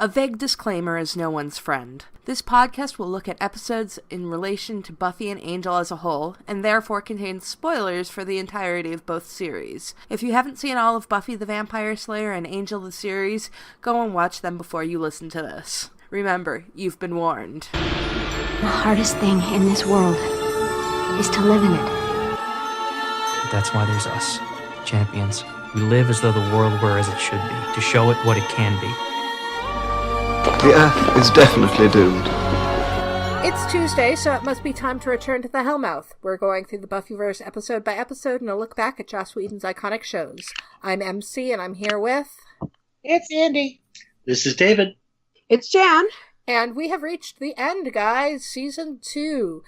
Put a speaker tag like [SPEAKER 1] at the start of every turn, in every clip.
[SPEAKER 1] A vague disclaimer is no one's friend. This podcast will look at episodes in relation to Buffy and Angel as a whole, and therefore contains spoilers for the entirety of both series. If you haven't seen all of Buffy the Vampire Slayer and Angel the series, go and watch them before you listen to this. Remember, you've been warned.
[SPEAKER 2] The hardest thing in this world is to live in it.
[SPEAKER 3] That's why there's us, champions. We live as though the world were as it should be, to show it what it can be.
[SPEAKER 4] The Earth is definitely doomed.
[SPEAKER 1] It's Tuesday, so it must be time to return to the Hellmouth. We're going through the Buffyverse episode by episode and a look back at Joss Whedon's iconic shows. I'm Emcee, and I'm here with...
[SPEAKER 5] It's Andie.
[SPEAKER 6] This is David.
[SPEAKER 5] It's Jan.
[SPEAKER 1] And we have reached the end, guys. Season 2.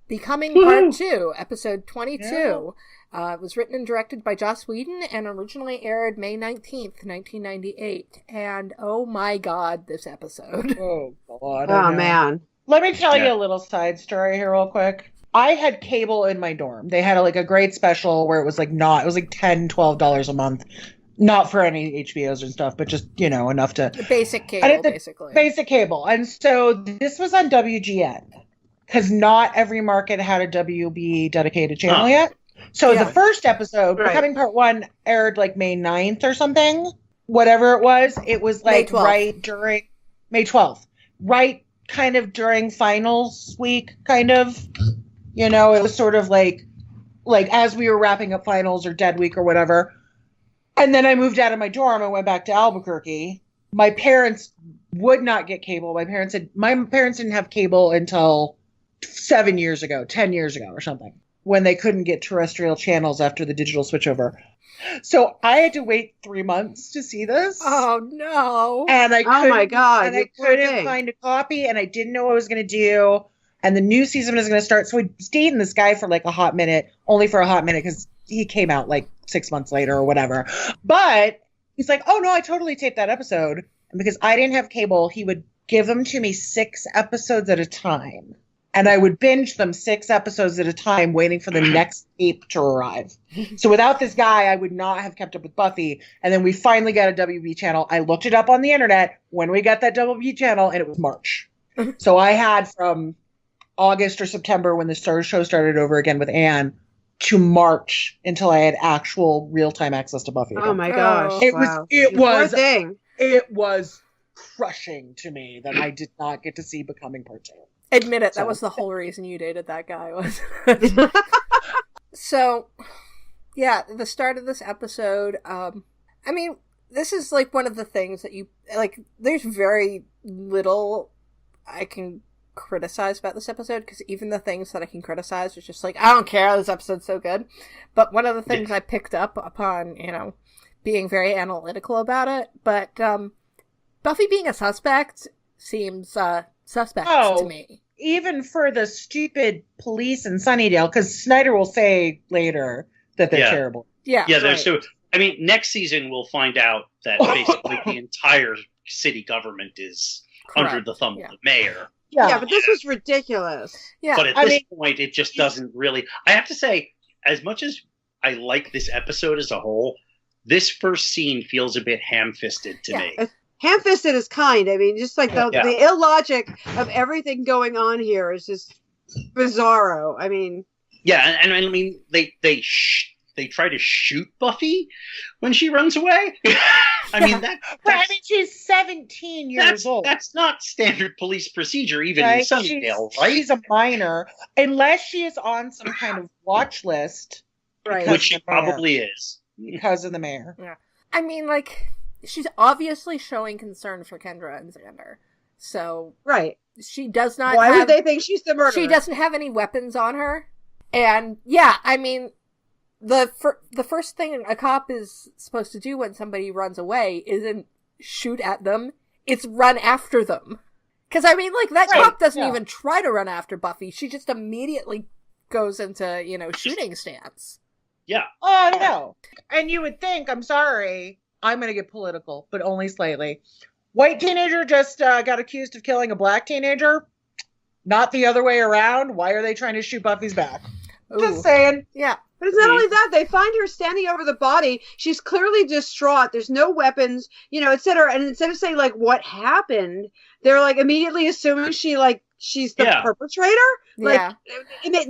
[SPEAKER 1] Becoming Part 2, Episode 22. Yeah. It was written and directed by Joss Whedon and originally aired May 19th, 1998. And oh my god, this episode.
[SPEAKER 5] Oh, God.
[SPEAKER 7] Oh, man.
[SPEAKER 5] Let me tell you a little side story here real quick. I had cable in my dorm. They had a great special where it was like $10, $12 a month. Not for any HBOs and stuff, but just, enough to...
[SPEAKER 1] The basic cable, basically.
[SPEAKER 5] Basic cable. And so this was on WGN. Because not every market had a WB dedicated channel yet. So the first episode, Becoming Part 1, aired like May 9th or something. Whatever it was like right during May 12th. Right kind of during finals week, kind of. It was sort of like as we were wrapping up finals or dead week or whatever. And then I moved out of my dorm and went back to Albuquerque. My parents would not get cable. My parents didn't have cable until 10 years ago or something, when they couldn't get terrestrial channels after the digital switchover. So I had to wait 3 months to see this.
[SPEAKER 1] Oh no.
[SPEAKER 5] And I couldn't,
[SPEAKER 7] oh my God.
[SPEAKER 5] And I couldn't find a copy, and I didn't know what I was going to do. And the new season was going to start. So we stayed in this guy for like a hot minute, only for a hot minute, because he came out like 6 months later or whatever. But he's like, oh no, I totally taped that episode. And because I didn't have cable, he would give them to me 6 episodes at a time. And I would binge them 6 episodes at a time, waiting for the next tape to arrive. So without this guy, I would not have kept up with Buffy. And then we finally got a WB channel. I looked it up on the internet when we got that WB channel, and it was March. So I had from August or September, when the show started over again with Anne, to March until I had actual real-time access to Buffy again.
[SPEAKER 7] Oh my gosh!
[SPEAKER 5] It was crushing to me that I did not get to see Becoming Part 2.
[SPEAKER 1] Admit it, that was the whole reason you dated that guy, was So, yeah, the start of this episode, this is like one of the things that there's very little I can criticize about this episode, because even the things that I can criticize is just like, I don't care, this episode's so good. But one of the things I picked up upon, being very analytical about it, but Buffy being a suspect seems suspect to me.
[SPEAKER 5] Even for the stupid police in Sunnydale, because Snyder will say later that they're terrible.
[SPEAKER 6] Yeah, they're so. Next season we'll find out that basically the entire city government is under the thumb of the mayor.
[SPEAKER 7] Yeah, but this was ridiculous.
[SPEAKER 6] Yeah, but at this point, it just doesn't really. I have to say, as much as I like this episode as a whole, this first scene feels a bit ham-fisted to me.
[SPEAKER 7] Ham-fisted is kind. Just like the illogic of everything going on here is just bizarro.
[SPEAKER 6] Yeah, and they try to shoot Buffy when she runs away.
[SPEAKER 5] She's 17 years old.
[SPEAKER 6] That's not standard police procedure, even in Sunnydale, right?
[SPEAKER 5] She's a minor, unless she is on some kind of watch list,
[SPEAKER 7] right?
[SPEAKER 6] Which she probably is
[SPEAKER 5] because of the mayor.
[SPEAKER 1] Yeah, she's obviously showing concern for Kendra and Xander. So she does not.
[SPEAKER 7] Why would they think she's the murderer?
[SPEAKER 1] She doesn't have any weapons on her, and the first thing a cop is supposed to do when somebody runs away isn't shoot at them; it's run after them. Because that cop doesn't even try to run after Buffy; she just immediately goes into shooting stance.
[SPEAKER 6] Yeah.
[SPEAKER 5] Oh no! And you would think, I'm sorry, I'm going to get political, but only slightly. White teenager just got accused of killing a black teenager. Not the other way around. Why are they trying to shoot Buffy's back? Ooh. Just saying.
[SPEAKER 1] Yeah.
[SPEAKER 7] But it's not only that, they find her standing over the body. She's clearly distraught. There's no weapons, etc. And instead of saying, like, what happened, they're, like, immediately assuming she's the perpetrator.
[SPEAKER 1] Yeah.
[SPEAKER 7] Like,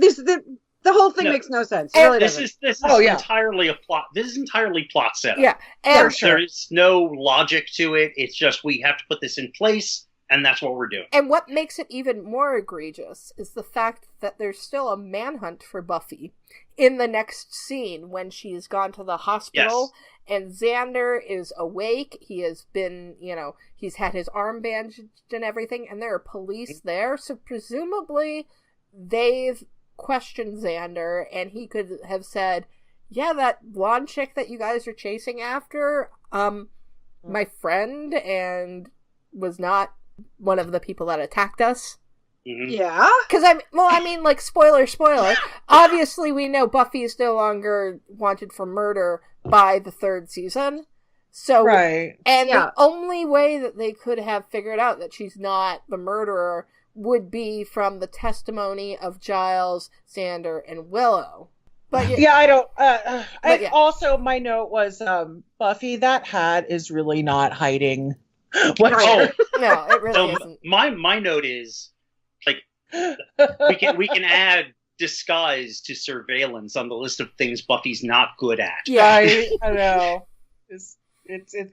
[SPEAKER 7] the whole thing makes no sense. It really
[SPEAKER 6] this is entirely a plot. This is entirely plot setup.
[SPEAKER 1] Yeah. And
[SPEAKER 6] there is no logic to it. It's just we have to put this in place, and that's what we're doing.
[SPEAKER 1] And what makes it even more egregious is the fact that there's still a manhunt for Buffy in the next scene when she's gone to the hospital and Xander is awake. He has been, he's had his arm bandaged and everything, and there are police there. So presumably they've questioned Xander, and he could have said, yeah, that blonde chick that you guys are chasing after, my friend, and was not one of the people that attacked us.
[SPEAKER 6] Mm-hmm.
[SPEAKER 7] Yeah.
[SPEAKER 1] Because like, spoiler. Obviously, we know Buffy is no longer wanted for murder by the 3rd season. So,
[SPEAKER 5] right.
[SPEAKER 1] And the only way that they could have figured out that she's not the murderer would be from the testimony of Giles, Xander, and Willow. But
[SPEAKER 5] I don't. Also, my note was Buffy. That hat is really not hiding.
[SPEAKER 1] No, it really isn't.
[SPEAKER 6] My note is like we can add disguise to surveillance on the list of things Buffy's not good at.
[SPEAKER 5] Yeah, I know. It's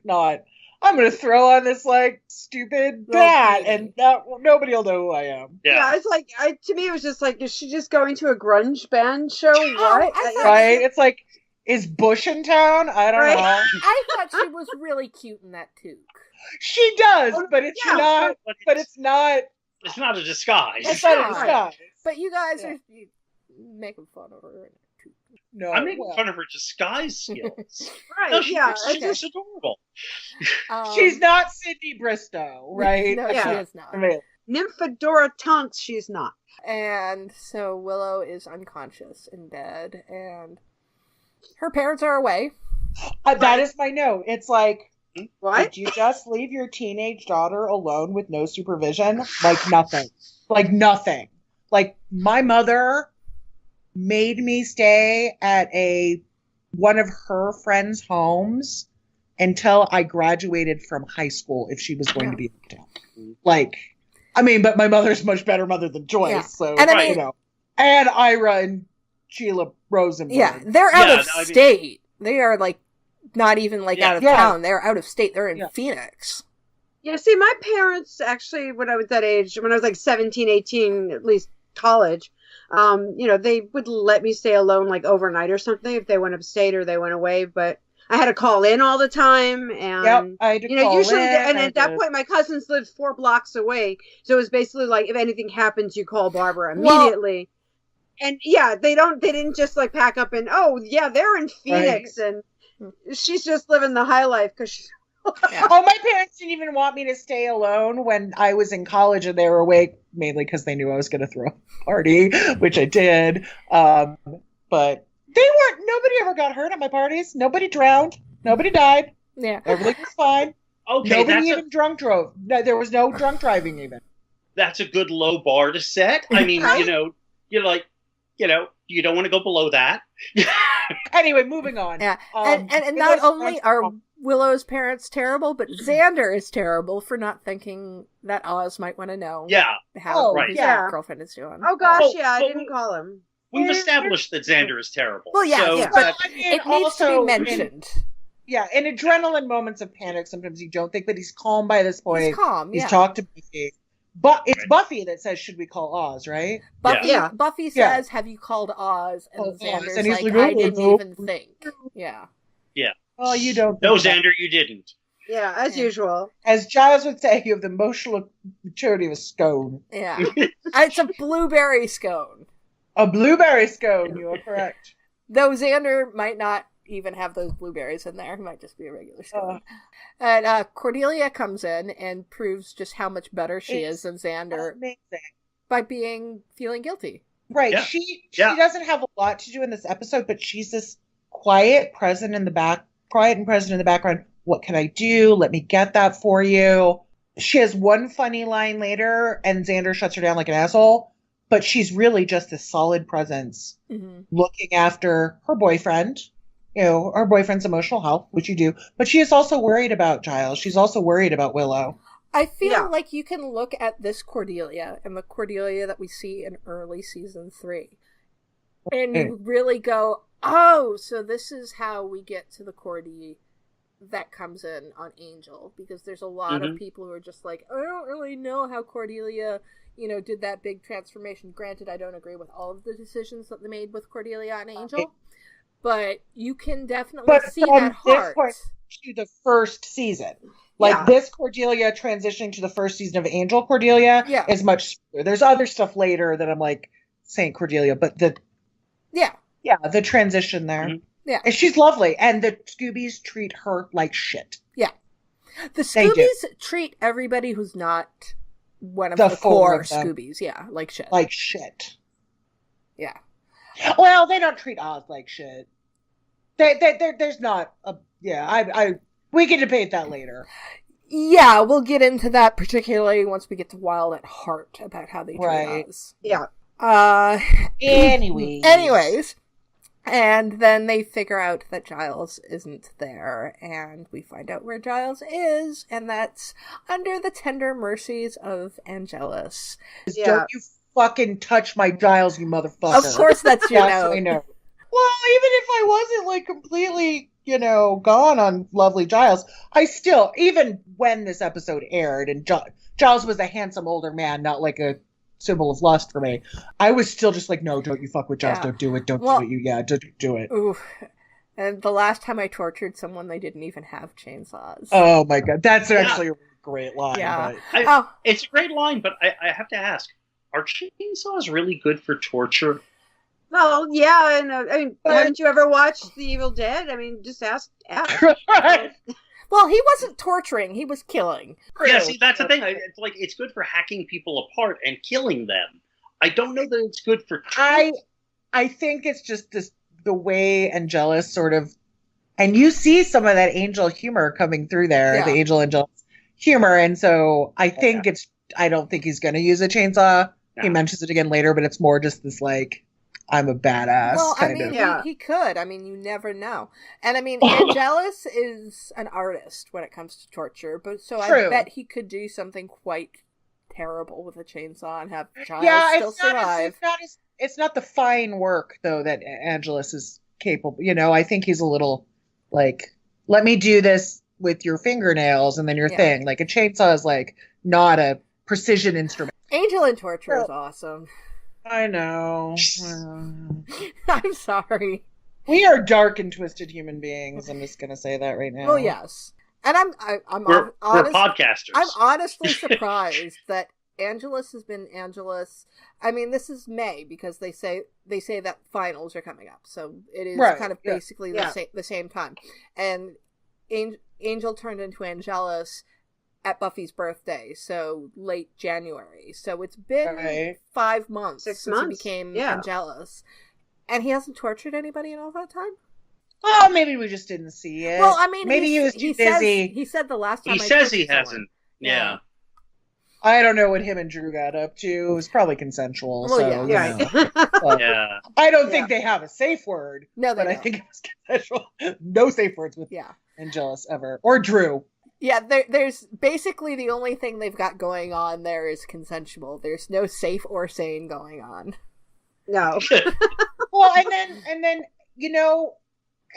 [SPEAKER 5] not. I'm going to throw on this, like, stupid hat, and nobody will know who I am.
[SPEAKER 7] Yeah, it's like, to me, it was just like, is she just going to a grunge band show? What?
[SPEAKER 5] Right? It's like, is Bush in town? I don't know.
[SPEAKER 1] I thought she was really cute in that toque.
[SPEAKER 5] She does, but it's not. But it's not.
[SPEAKER 6] It's not a disguise.
[SPEAKER 5] It's not a disguise.
[SPEAKER 1] But you guys are making fun of her.
[SPEAKER 5] No,
[SPEAKER 6] I'm making fun of her disguise skills.
[SPEAKER 7] Right?
[SPEAKER 6] No,
[SPEAKER 7] she's
[SPEAKER 6] adorable.
[SPEAKER 5] She's not Sydney Bristow, right?
[SPEAKER 1] No, she is not.
[SPEAKER 7] Nymphadora Tonks, she's not.
[SPEAKER 1] And so Willow is unconscious in bed, and her parents are away.
[SPEAKER 5] That is my note. It's like,
[SPEAKER 7] what?
[SPEAKER 5] Did you just leave your teenage daughter alone with no supervision? Like nothing. Like nothing. Like my mother made me stay at one of her friends' homes until I graduated from high school if she was going to be in town. Like, but my mother's a much better mother than Joyce, so, and and Ira and Sheila Rosenberg.
[SPEAKER 1] Yeah, they're out of state. They are, like, not even, like, out of town. They're out of state. They're in Phoenix.
[SPEAKER 7] Yeah, see, my parents, actually, when I was that age, when I was, like, 17, 18, at least college, they would let me stay alone, like, overnight or something if they went upstate or they went away, but I had to call in all the time, and
[SPEAKER 5] I had to call
[SPEAKER 7] usually,
[SPEAKER 5] in,
[SPEAKER 7] and at that point, my cousins lived 4 blocks away, so it was basically like, if anything happens, you call Barbara immediately. And they didn't just like pack up and they're in Phoenix, and she's just living the high life because she's.
[SPEAKER 5] My parents didn't even want me to stay alone when I was in college, and they were awake mainly because they knew I was going to throw a party, which I did. But nobody ever got hurt at my parties. Nobody drowned. Nobody died.
[SPEAKER 1] Yeah.
[SPEAKER 5] Everything was fine.
[SPEAKER 6] Okay.
[SPEAKER 5] Nobody even drunk drove. No, there was no drunk driving even.
[SPEAKER 6] That's a good low bar to set. I mean, you're like, you don't want to go below that.
[SPEAKER 5] Anyway, moving on.
[SPEAKER 1] Yeah. And not only are Willow's parents terrible, but Xander is terrible for not thinking that Oz might want to know how his girlfriend is doing.
[SPEAKER 7] Oh gosh, I didn't call him.
[SPEAKER 6] We've established that Xander is terrible.
[SPEAKER 1] Well, but it needs to be mentioned.
[SPEAKER 5] In adrenaline moments of panic, sometimes you don't think, but he's calm by this point.
[SPEAKER 1] He's calm,
[SPEAKER 5] He's talked to Buffy. But it's Buffy that says, should we call Oz, right?
[SPEAKER 1] Buffy says, have you called Oz? And Xander's like, I didn't even think. Yeah.
[SPEAKER 6] Yeah.
[SPEAKER 5] Oh, you don't.
[SPEAKER 6] No, Xander, you didn't.
[SPEAKER 7] Yeah, as usual.
[SPEAKER 5] As Giles would say, you have the emotional maturity of a scone.
[SPEAKER 1] Yeah. It's a blueberry scone.
[SPEAKER 5] A blueberry scone, you are correct.
[SPEAKER 1] Though Xander might not even have those blueberries in there. It might just be a regular scone. And Cordelia comes in and proves just how much better she is than Xander by feeling guilty.
[SPEAKER 5] Right. Yeah. She doesn't have a lot to do in this episode, but she's this quiet and present in the background. What can I do? Let me get that for you. She has one funny line later, and Xander shuts her down like an asshole. but she's really just this solid presence looking after her boyfriend, her boyfriend's emotional health, which you do, but she is also worried about Giles. She's also worried about Willow.
[SPEAKER 1] I feel like you can look at this Cordelia and the Cordelia that we see in early season 3, and you really go, oh, so this is how we get to the Cordy that comes in on Angel, because there's a lot of people who are just like, I don't really know how Cordelia, did that big transformation. Granted, I don't agree with all of the decisions that they made with Cordelia and Angel, but you can definitely see that heart.
[SPEAKER 5] To the first season. This Cordelia transitioning to the first season of Angel Cordelia is much smoother. There's other stuff later that I'm like, Saint Cordelia, but the transition there. Mm-hmm. Yeah. And she's lovely. And the Scoobies treat her like shit. Yeah.
[SPEAKER 1] The Scoobies treat everybody who's not one of the core Scoobies. Yeah, like shit.
[SPEAKER 5] Like shit.
[SPEAKER 1] Yeah.
[SPEAKER 5] Well, they don't treat Oz like shit. There's not a... Yeah, we can debate that later.
[SPEAKER 1] Yeah, we'll get into that, particularly once we get to Wild at Heart, about how they treat Oz.
[SPEAKER 7] Yeah.
[SPEAKER 1] Anyways. And then they figure out that Giles isn't there, and we find out where Giles is, and that's under the tender mercies of Angelus.
[SPEAKER 5] Yeah. Don't you fucking touch my Giles, you motherfucker.
[SPEAKER 1] Of course that's your note.
[SPEAKER 5] I know. Well, even if I wasn't, like, completely, gone on lovely Giles, I still, even when this episode aired, and Giles was a handsome older man, not like a symbol of lust for me, I was still just like, no, don't you fuck with Giles, don't do it, don't do it.
[SPEAKER 1] Ooh. And the last time I tortured someone, they didn't even have chainsaws.
[SPEAKER 5] Oh my god, that's actually a great line.
[SPEAKER 1] Yeah.
[SPEAKER 5] But...
[SPEAKER 6] It's a great line, but I have to ask, are chainsaws really good for torture?
[SPEAKER 7] Well, yeah, and I mean, haven't you ever watched The Evil Dead? I mean, just ask.
[SPEAKER 5] Right.
[SPEAKER 1] Well, he wasn't torturing; he was killing.
[SPEAKER 6] Yeah, see, that's the thing. It's like it's good for hacking people apart and killing them. I don't know that it's good for.
[SPEAKER 5] I think it's just the way Angelus sort of, and you see some of that Angel humor coming through there, the Angelus humor, and so I think it's. I don't think he's going to use a chainsaw. No. He mentions it again later, but it's more just this like, I'm a badass.
[SPEAKER 1] Well, I mean, he could. I mean, you never know. And I mean, Angelus is an artist when it comes to torture, but so I bet he could do something quite terrible with a chainsaw and have Giles still survive.
[SPEAKER 5] It's not the fine work, though, that Angelus is capable. I think he's a little like, let me do this with your fingernails and then your thing. Like, a chainsaw is like not a precision instrument.
[SPEAKER 1] Angel in torture is awesome.
[SPEAKER 5] I know.
[SPEAKER 1] I'm sorry.
[SPEAKER 5] We are dark and twisted human beings. I'm just gonna say that right now.
[SPEAKER 1] Well, yes, and
[SPEAKER 6] we're podcasters.
[SPEAKER 1] I'm honestly surprised that Angelus has been Angelus. I mean, this is May because they say that finals are coming up, so it is kind of basically the same time. And Angel turned into Angelus at Buffy's birthday, so late January. So it's been 5 months since he became Angelus. And he hasn't tortured anybody in all that time?
[SPEAKER 5] Well, maybe we just didn't see it.
[SPEAKER 1] Well, I mean,
[SPEAKER 5] maybe he was too busy.
[SPEAKER 1] He said the last time
[SPEAKER 6] he says he hasn't. Yeah.
[SPEAKER 5] I don't know what him and Drew got up to. It was probably consensual.
[SPEAKER 1] Well,
[SPEAKER 5] so,
[SPEAKER 6] yeah.
[SPEAKER 5] I don't think they have a safe word.
[SPEAKER 1] No,
[SPEAKER 5] but I think it was consensual. No safe words with Angelus ever. Or Drew.
[SPEAKER 1] Yeah, there's basically the only thing they've got going on there is consensual. There's no safe or sane going on.
[SPEAKER 7] No.
[SPEAKER 5] Well, and then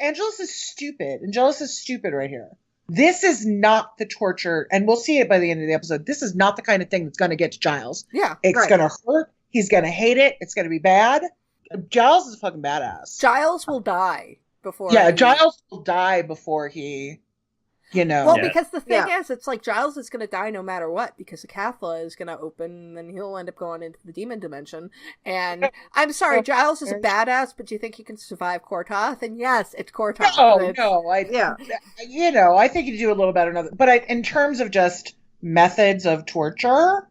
[SPEAKER 5] Angelus is stupid. Angelus is stupid right here. This is not the torture, and we'll see it by the end of the episode. This is not the kind of thing that's going to get to Giles.
[SPEAKER 1] Yeah,
[SPEAKER 5] it's going to hurt. He's going to hate it. It's going to be bad. Giles is a fucking badass.
[SPEAKER 1] Giles will die before.
[SPEAKER 5] Yeah, Giles will die before he.
[SPEAKER 1] Well, because the thing is, it's like Giles is going to die no matter what, because the Cathla is going to open, and then he'll end up going into the demon dimension. And I'm sorry, Giles is a badass, but do you think he can survive Kortoth? And yes, it's Kortoth.
[SPEAKER 5] No, I think you do a little better. But in terms of just methods of torture,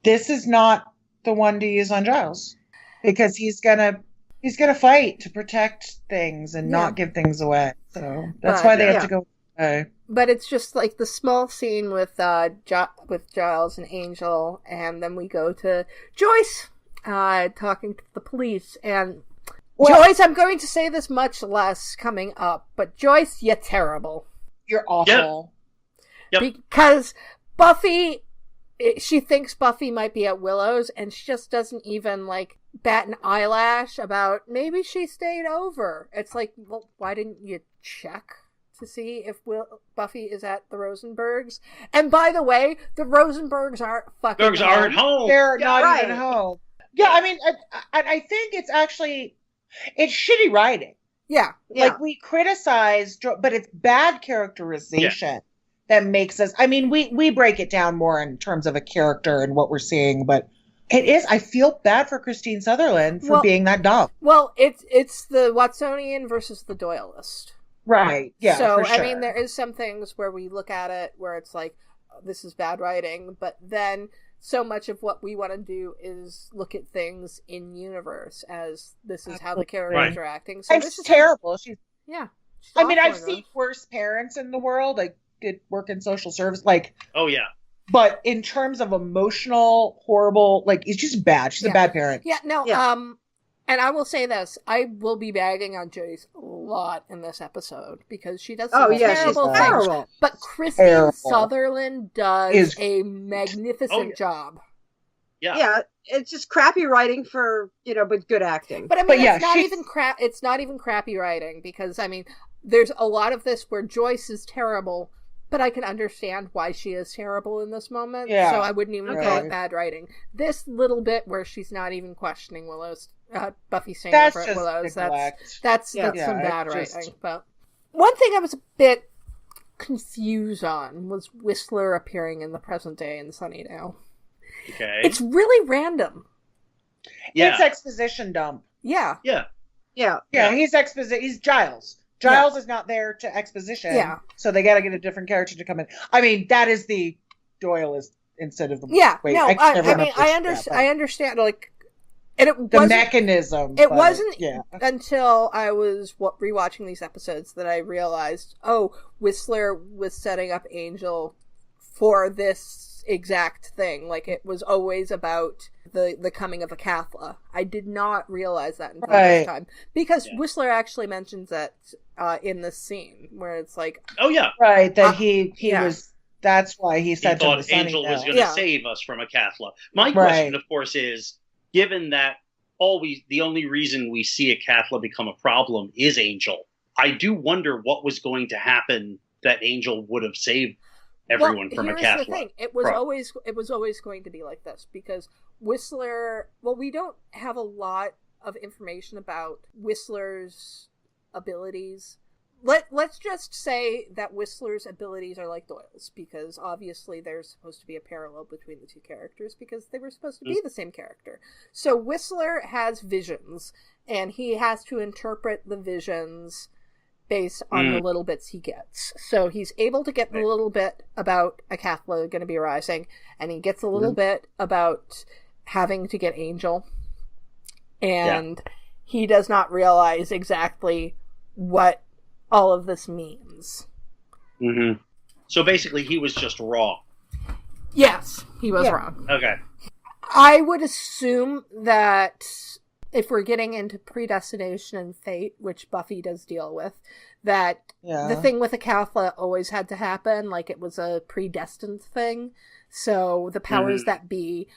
[SPEAKER 5] this is not the one to use on Giles, because he's gonna fight to protect things and not give things away. So that's why they have to go.
[SPEAKER 1] But it's just like the small scene with Giles and Angel, and then we go to Joyce talking to the police, and Joyce, I'm going to say this much less coming up, but Joyce, you're terrible.
[SPEAKER 5] You're awful.
[SPEAKER 6] Yep.
[SPEAKER 1] Because Buffy, she thinks Buffy might be at Willow's, and she just doesn't even, like, bat an eyelash about maybe she stayed over. It's like, well, why didn't you check to see if Buffy is at the Rosenbergs? And by the way, the Rosenbergs aren't fucking
[SPEAKER 6] home.
[SPEAKER 5] They're not even home. Yeah, I mean, I think it's actually, it's shitty writing.
[SPEAKER 1] Yeah.
[SPEAKER 5] Like, we criticize, but it's bad characterization that makes us, I mean, we break it down more in terms of a character and what we're seeing, but it is, I feel bad for Christine Sutherland for being that dumb.
[SPEAKER 1] Well, it's the Watsonian versus the Doyleist.
[SPEAKER 5] Right. Yeah.
[SPEAKER 1] So,
[SPEAKER 5] for sure.
[SPEAKER 1] I mean, there is some things where we look at it where it's like, oh, this is bad writing, but then so much of what we want to do is look at things in universe as this is how the characters are acting. So this is
[SPEAKER 5] terrible. She's
[SPEAKER 1] I
[SPEAKER 5] mean, I've seen worse parents in the world. I did work in social service. Like,
[SPEAKER 6] oh yeah.
[SPEAKER 5] But in terms of emotional, horrible, like, it's just bad. She's a bad parent.
[SPEAKER 1] Yeah. No. And I will say this: I will be bagging on Joyce a lot in this episode because she does some terrible things.
[SPEAKER 7] Terrible.
[SPEAKER 1] But Christine Sutherland does a magnificent job.
[SPEAKER 6] Yeah.
[SPEAKER 7] Yeah, it's just crappy writing for, but good acting.
[SPEAKER 1] But I mean, it's not even crap. It's not even crappy writing because I mean, there's a lot of this where Joyce is terrible, but I can understand why she is terrible in this moment.
[SPEAKER 5] Yeah.
[SPEAKER 1] So I wouldn't even call it bad writing. This little bit where she's not even questioning Willow's, Buffy staying over at Willow's, that's some bad writing. But one thing I was a bit confused on was Whistler appearing in the present day in Sunnydale.
[SPEAKER 6] Okay.
[SPEAKER 1] It's really random.
[SPEAKER 6] Yeah.
[SPEAKER 5] It's exposition dump.
[SPEAKER 1] Yeah.
[SPEAKER 6] Yeah.
[SPEAKER 7] Yeah.
[SPEAKER 5] Yeah, he's Giles. Giles is not there to exposition.
[SPEAKER 1] Yeah.
[SPEAKER 5] So they got to get a different character to come in. I mean, that is the Doyleist instead of the
[SPEAKER 1] I understand like, and it
[SPEAKER 5] the mechanism.
[SPEAKER 1] It wasn't until I was rewatching these episodes that I realized, Whistler was setting up Angel for this exact thing. Like, it was always about the coming of a Cathla. I did not realize that until this time because Whistler actually mentions that in this scene where it's like,
[SPEAKER 5] that he was. That's why he said
[SPEAKER 6] he thought Angel was going to save us from a Cathla. My question, of course, is given that the only reason we see a Cathla become a problem is Angel. I do wonder what was going to happen that Angel would have saved everyone from a Cathla.
[SPEAKER 1] The thing. It was always going to be like this because Whistler. Well, we don't have a lot of information about Whistler's abilities. Let's just say that Whistler's abilities are like Doyle's because obviously there's supposed to be a parallel between the two characters because they were supposed to be the same character. So Whistler has visions and he has to interpret the visions based on the little bits he gets. So he's able to get the little bit about a Cathla going to be arising, and he gets a little bit about having to get Angel. And he does not realize exactly what all of this means.
[SPEAKER 6] Mm-hmm. So basically he was just wrong.
[SPEAKER 1] Yes, he was wrong.
[SPEAKER 6] Okay.
[SPEAKER 1] I would assume that if we're getting into predestination and fate, which Buffy does deal with, that the thing with a Cathla always had to happen, like it was a predestined thing. So the powers that be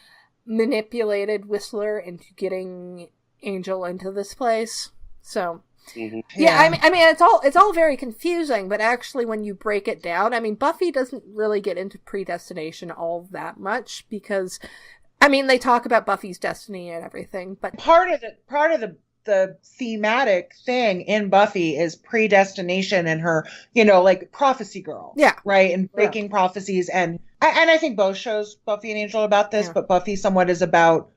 [SPEAKER 1] manipulated Whistler into getting Angel into this place. So I mean it's all very confusing, but actually when you break it down, I mean Buffy doesn't really get into predestination all that much because I mean they talk about Buffy's destiny and everything, but
[SPEAKER 5] part of the thematic thing in Buffy is predestination and her, like prophecy girl. Yeah. Right? And breaking prophecies and I think both shows, Buffy and Angel, about this, but Buffy somewhat is about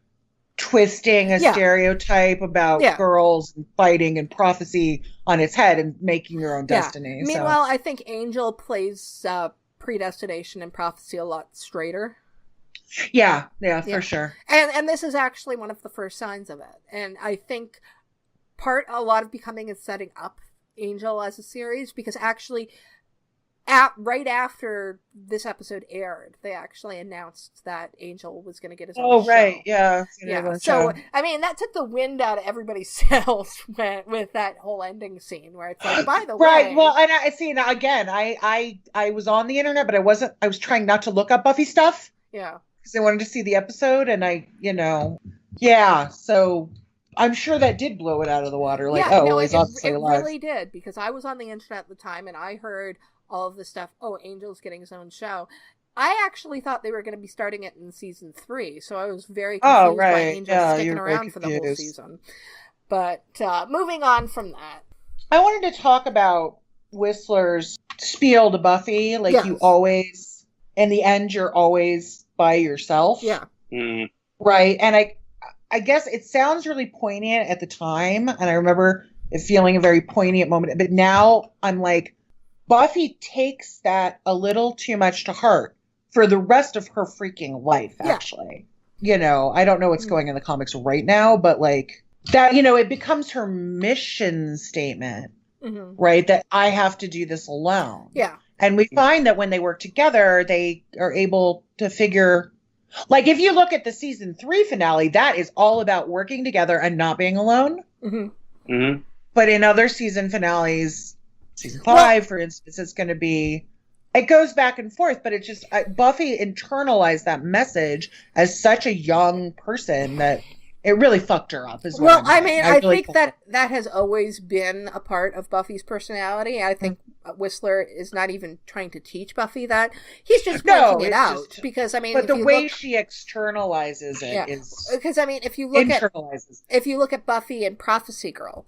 [SPEAKER 5] twisting a stereotype about girls and fighting and prophecy on its head and making your own destiny.
[SPEAKER 1] Meanwhile, I think Angel plays predestination and prophecy a lot straighter.
[SPEAKER 5] Yeah, for sure.
[SPEAKER 1] And this is actually one of the first signs of it. And I think a lot of Becoming is setting up Angel as a series because actually right after this episode aired, they actually announced that Angel was going to get his own show.
[SPEAKER 5] Oh, right, yeah.
[SPEAKER 1] So, I mean, that took the wind out of everybody's sails with that whole ending scene where it's like, by the way.
[SPEAKER 5] Right, well, and I see, now, again, I was on the internet, but I was trying not to look up Buffy stuff.
[SPEAKER 1] Yeah.
[SPEAKER 5] Because I wanted to see the episode, and yeah, so I'm sure that did blow it out of the water. Like, he's obviously alive.
[SPEAKER 1] It really did, because I was on the internet at the time, and I heard all of this stuff. Oh, Angel's getting his own show. I actually thought they were going to be starting it in season 3, so I was very confused why Angel's sticking around for the whole season. But moving on from that,
[SPEAKER 5] I wanted to talk about Whistler's spiel to Buffy. Like, yes. You always, in the end, you're always by yourself.
[SPEAKER 1] Yeah.
[SPEAKER 5] Right. And I guess it sounds really poignant at the time, and I remember it feeling a very poignant moment. But now I'm like, Buffy takes that a little too much to heart for the rest of her freaking life, actually. Yeah. I don't know what's going in the comics right now, but like that, it becomes her mission statement, right? That I have to do this alone.
[SPEAKER 1] Yeah.
[SPEAKER 5] And we find that when they work together, they are able to figure, like, if you look at the season 3 finale, that is all about working together and not being alone. But in other season finales, season 5, for instance, it's going to be, it goes back and forth, but it's just, Buffy internalized that message as such a young person that it really fucked her up.
[SPEAKER 1] I think that has always been a part of Buffy's personality. I think Whistler is not even trying to teach Buffy that. He's just pointing it out. Because, I mean,
[SPEAKER 5] but the way she externalizes it is...
[SPEAKER 1] Because, I mean, if you look at Buffy and Prophecy Girl,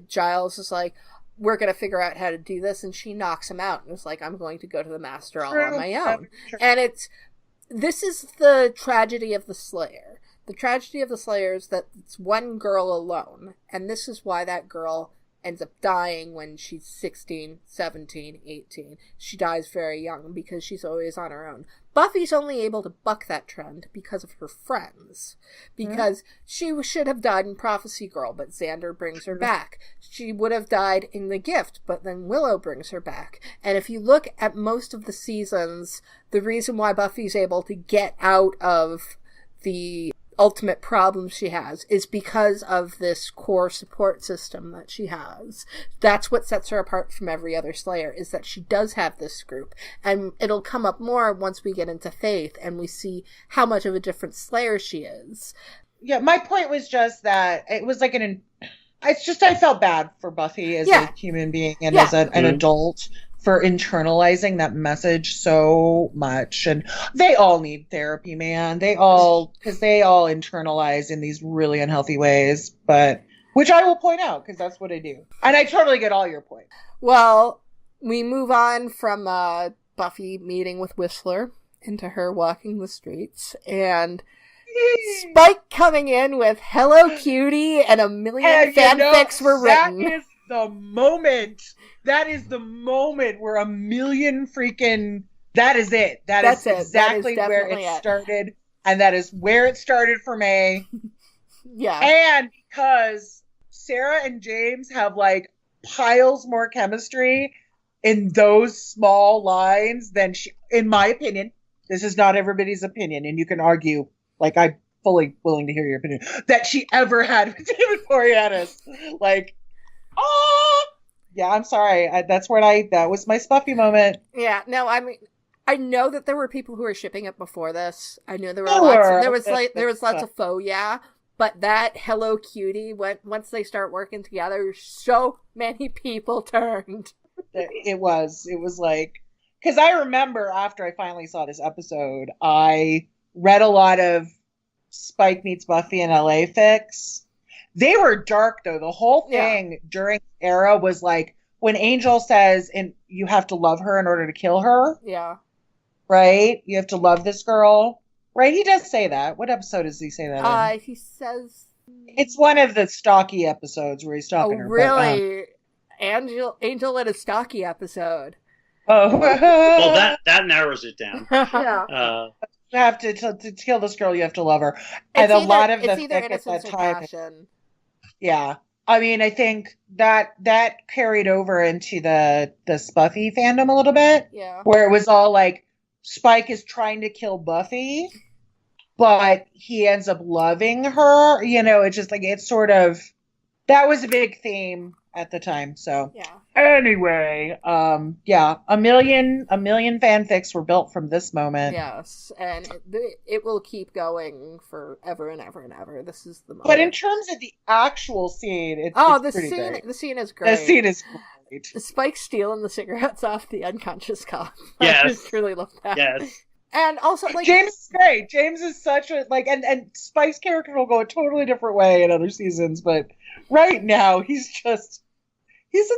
[SPEAKER 1] Giles is like, we're going to figure out how to do this, and she knocks him out and is like, I'm going to go to the Master all on my own. And this is the tragedy of the Slayer. The tragedy of the Slayer is that it's one girl alone, and this is why that girl ends up dying when she's 16, 17, 18. She dies very young because she's always on her own. Buffy's only able to buck that trend because of her friends. Because she should have died in Prophecy Girl, but Xander brings her back. She would have died in The Gift, but then Willow brings her back. And if you look at most of the seasons, the reason why Buffy's able to get out of the ultimate problem she has is because of this core support system that she has. That's what sets her apart from every other Slayer, is that she does have this group. And it'll come up more once we get into Faith and we see how much of a different Slayer she is.
[SPEAKER 5] Yeah, my point was just that it was like it's just, I felt bad for Buffy as a human being and as an adult for internalizing that message so much. And they all need therapy, man. Because they all internalize in these really unhealthy ways, but which I will point out because that's what I do. And I totally get all your points.
[SPEAKER 1] Well, we move on from Buffy meeting with Whistler into her walking the streets, and Spike coming in with "Hello, Cutie" and a million fanfics were written.
[SPEAKER 5] That is the moment where a million freaking... That is it. That's exactly where it started. And that is where it started for me.
[SPEAKER 1] Yeah.
[SPEAKER 5] And because Sarah and James have like piles more chemistry in those small lines than in my opinion, this is not everybody's opinion, and you can argue, like, I'm fully willing to hear your opinion, that she ever had with David Boreanaz. Like, yeah, I'm sorry. That was my Spuffy moment.
[SPEAKER 1] Yeah, no, I mean, I know that there were people who were shipping it before this. I know there was lots of faux, but that "Hello, Cutie," once they start working together, so many people turned.
[SPEAKER 5] It was like, because I remember after I finally saw this episode, I read a lot of Spike Meets Buffy and LA fics. They were dark, though. The whole thing during the era was like when Angel says, "And you have to love her in order to kill her."
[SPEAKER 1] Yeah.
[SPEAKER 5] Right? You have to love this girl. Right? He does say that. What episode does he say that in?
[SPEAKER 1] He says...
[SPEAKER 5] It's one of the Stocky episodes where he's talking to her.
[SPEAKER 1] Really? Angel in a Stocky episode.
[SPEAKER 5] Oh.
[SPEAKER 6] Well, that narrows it down.
[SPEAKER 1] Yeah.
[SPEAKER 5] You have to kill this girl, you have to love her. And a lot of the fic at that time... Yeah. I mean, I think that carried over into the Buffy fandom a little bit.
[SPEAKER 1] Yeah.
[SPEAKER 5] Where it was all like, Spike is trying to kill Buffy, but he ends up loving her. You know, it's just like, it's sort of, that was a big theme at the time. So
[SPEAKER 1] yeah.
[SPEAKER 5] Anyway, yeah, a million fanfics were built from this moment.
[SPEAKER 1] Yes, and it will keep going forever and ever and ever. This is the moment.
[SPEAKER 5] But in terms of the actual scene, it's
[SPEAKER 1] the
[SPEAKER 5] pretty
[SPEAKER 1] scene,
[SPEAKER 5] great.
[SPEAKER 1] The scene is great.
[SPEAKER 5] The scene is great.
[SPEAKER 1] Spike stealing the cigarettes off the unconscious cop.
[SPEAKER 6] Yes.
[SPEAKER 1] I just really love that.
[SPEAKER 6] Yes.
[SPEAKER 1] And also, like,
[SPEAKER 5] James is great. James is such a and Spike's character will go a totally different way in other seasons, but right now he's a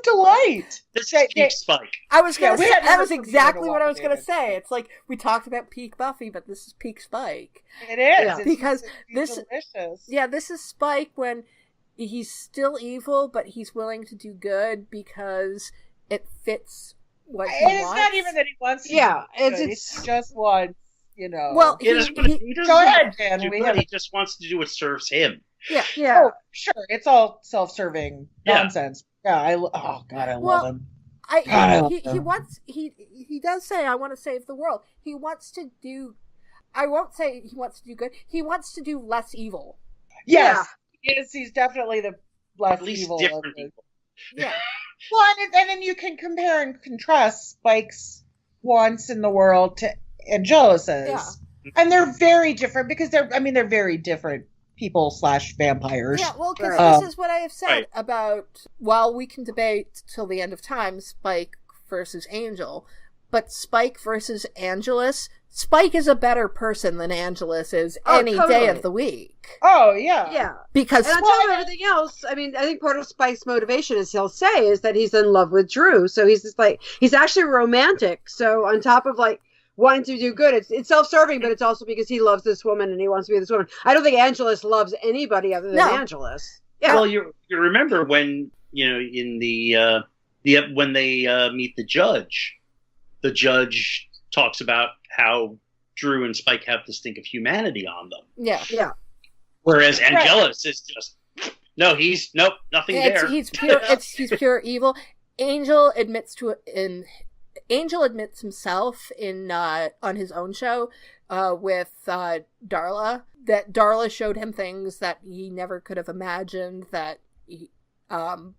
[SPEAKER 5] delight.
[SPEAKER 6] This is peak Spike.
[SPEAKER 1] I was gonna say that was
[SPEAKER 5] never
[SPEAKER 1] exactly what I was
[SPEAKER 5] David.
[SPEAKER 1] gonna say. It's like we talked about peak Buffy, but this is peak Spike.
[SPEAKER 5] It is.
[SPEAKER 1] Yeah. Because this
[SPEAKER 5] delicious.
[SPEAKER 1] Yeah, this is Spike when he's still evil, but he's willing to do good because it fits what he wants.
[SPEAKER 5] It's not even that he wants to.
[SPEAKER 7] Yeah,
[SPEAKER 5] do good. It's just wants, you know.
[SPEAKER 1] Well,
[SPEAKER 6] He doesn't
[SPEAKER 5] go ahead, Dan.
[SPEAKER 6] He just wants to do what serves him.
[SPEAKER 1] Yeah.
[SPEAKER 5] Oh, sure. It's all self-serving nonsense. Yeah, I love him.
[SPEAKER 1] He does say, I want to save the world. He wants to do, I won't say he wants to do good. He wants to do less evil.
[SPEAKER 5] Yes. Yeah. He's definitely the less
[SPEAKER 6] At least
[SPEAKER 5] evil.
[SPEAKER 6] different evil.
[SPEAKER 1] Yeah.
[SPEAKER 5] Well, and then you can compare and contrast Spike's wants in the world to Angelus's.
[SPEAKER 1] Yeah.
[SPEAKER 5] And they're very different because they're very different people / vampires.
[SPEAKER 1] Yeah, well, because this is what I have said about, while we can debate till the end of time, Spike versus Angel, but Spike versus Angelus, Spike is a better person than Angelus is any day of the week.
[SPEAKER 5] Oh, yeah.
[SPEAKER 7] Yeah.
[SPEAKER 1] Because,
[SPEAKER 7] and on top of everything else, I mean, I think part of Spike's motivation, as he'll say, is that he's in love with Drew. So he's just like, he's actually romantic. So on top of like wanting to do good, it's self-serving, but it's also because he loves this woman and he wants to be with this woman. I don't think Angelus loves anybody other than Angelus. Yeah.
[SPEAKER 6] Well, you remember when, you know, in the when they meet the judge talks about how Drew and Spike have this thing of humanity on them.
[SPEAKER 1] Yeah.
[SPEAKER 7] Yeah.
[SPEAKER 6] Whereas Angelus is just nothing there.
[SPEAKER 1] He's pure evil. Angel admits himself in on his own show with Darla, that Darla showed him things that he never could have imagined, that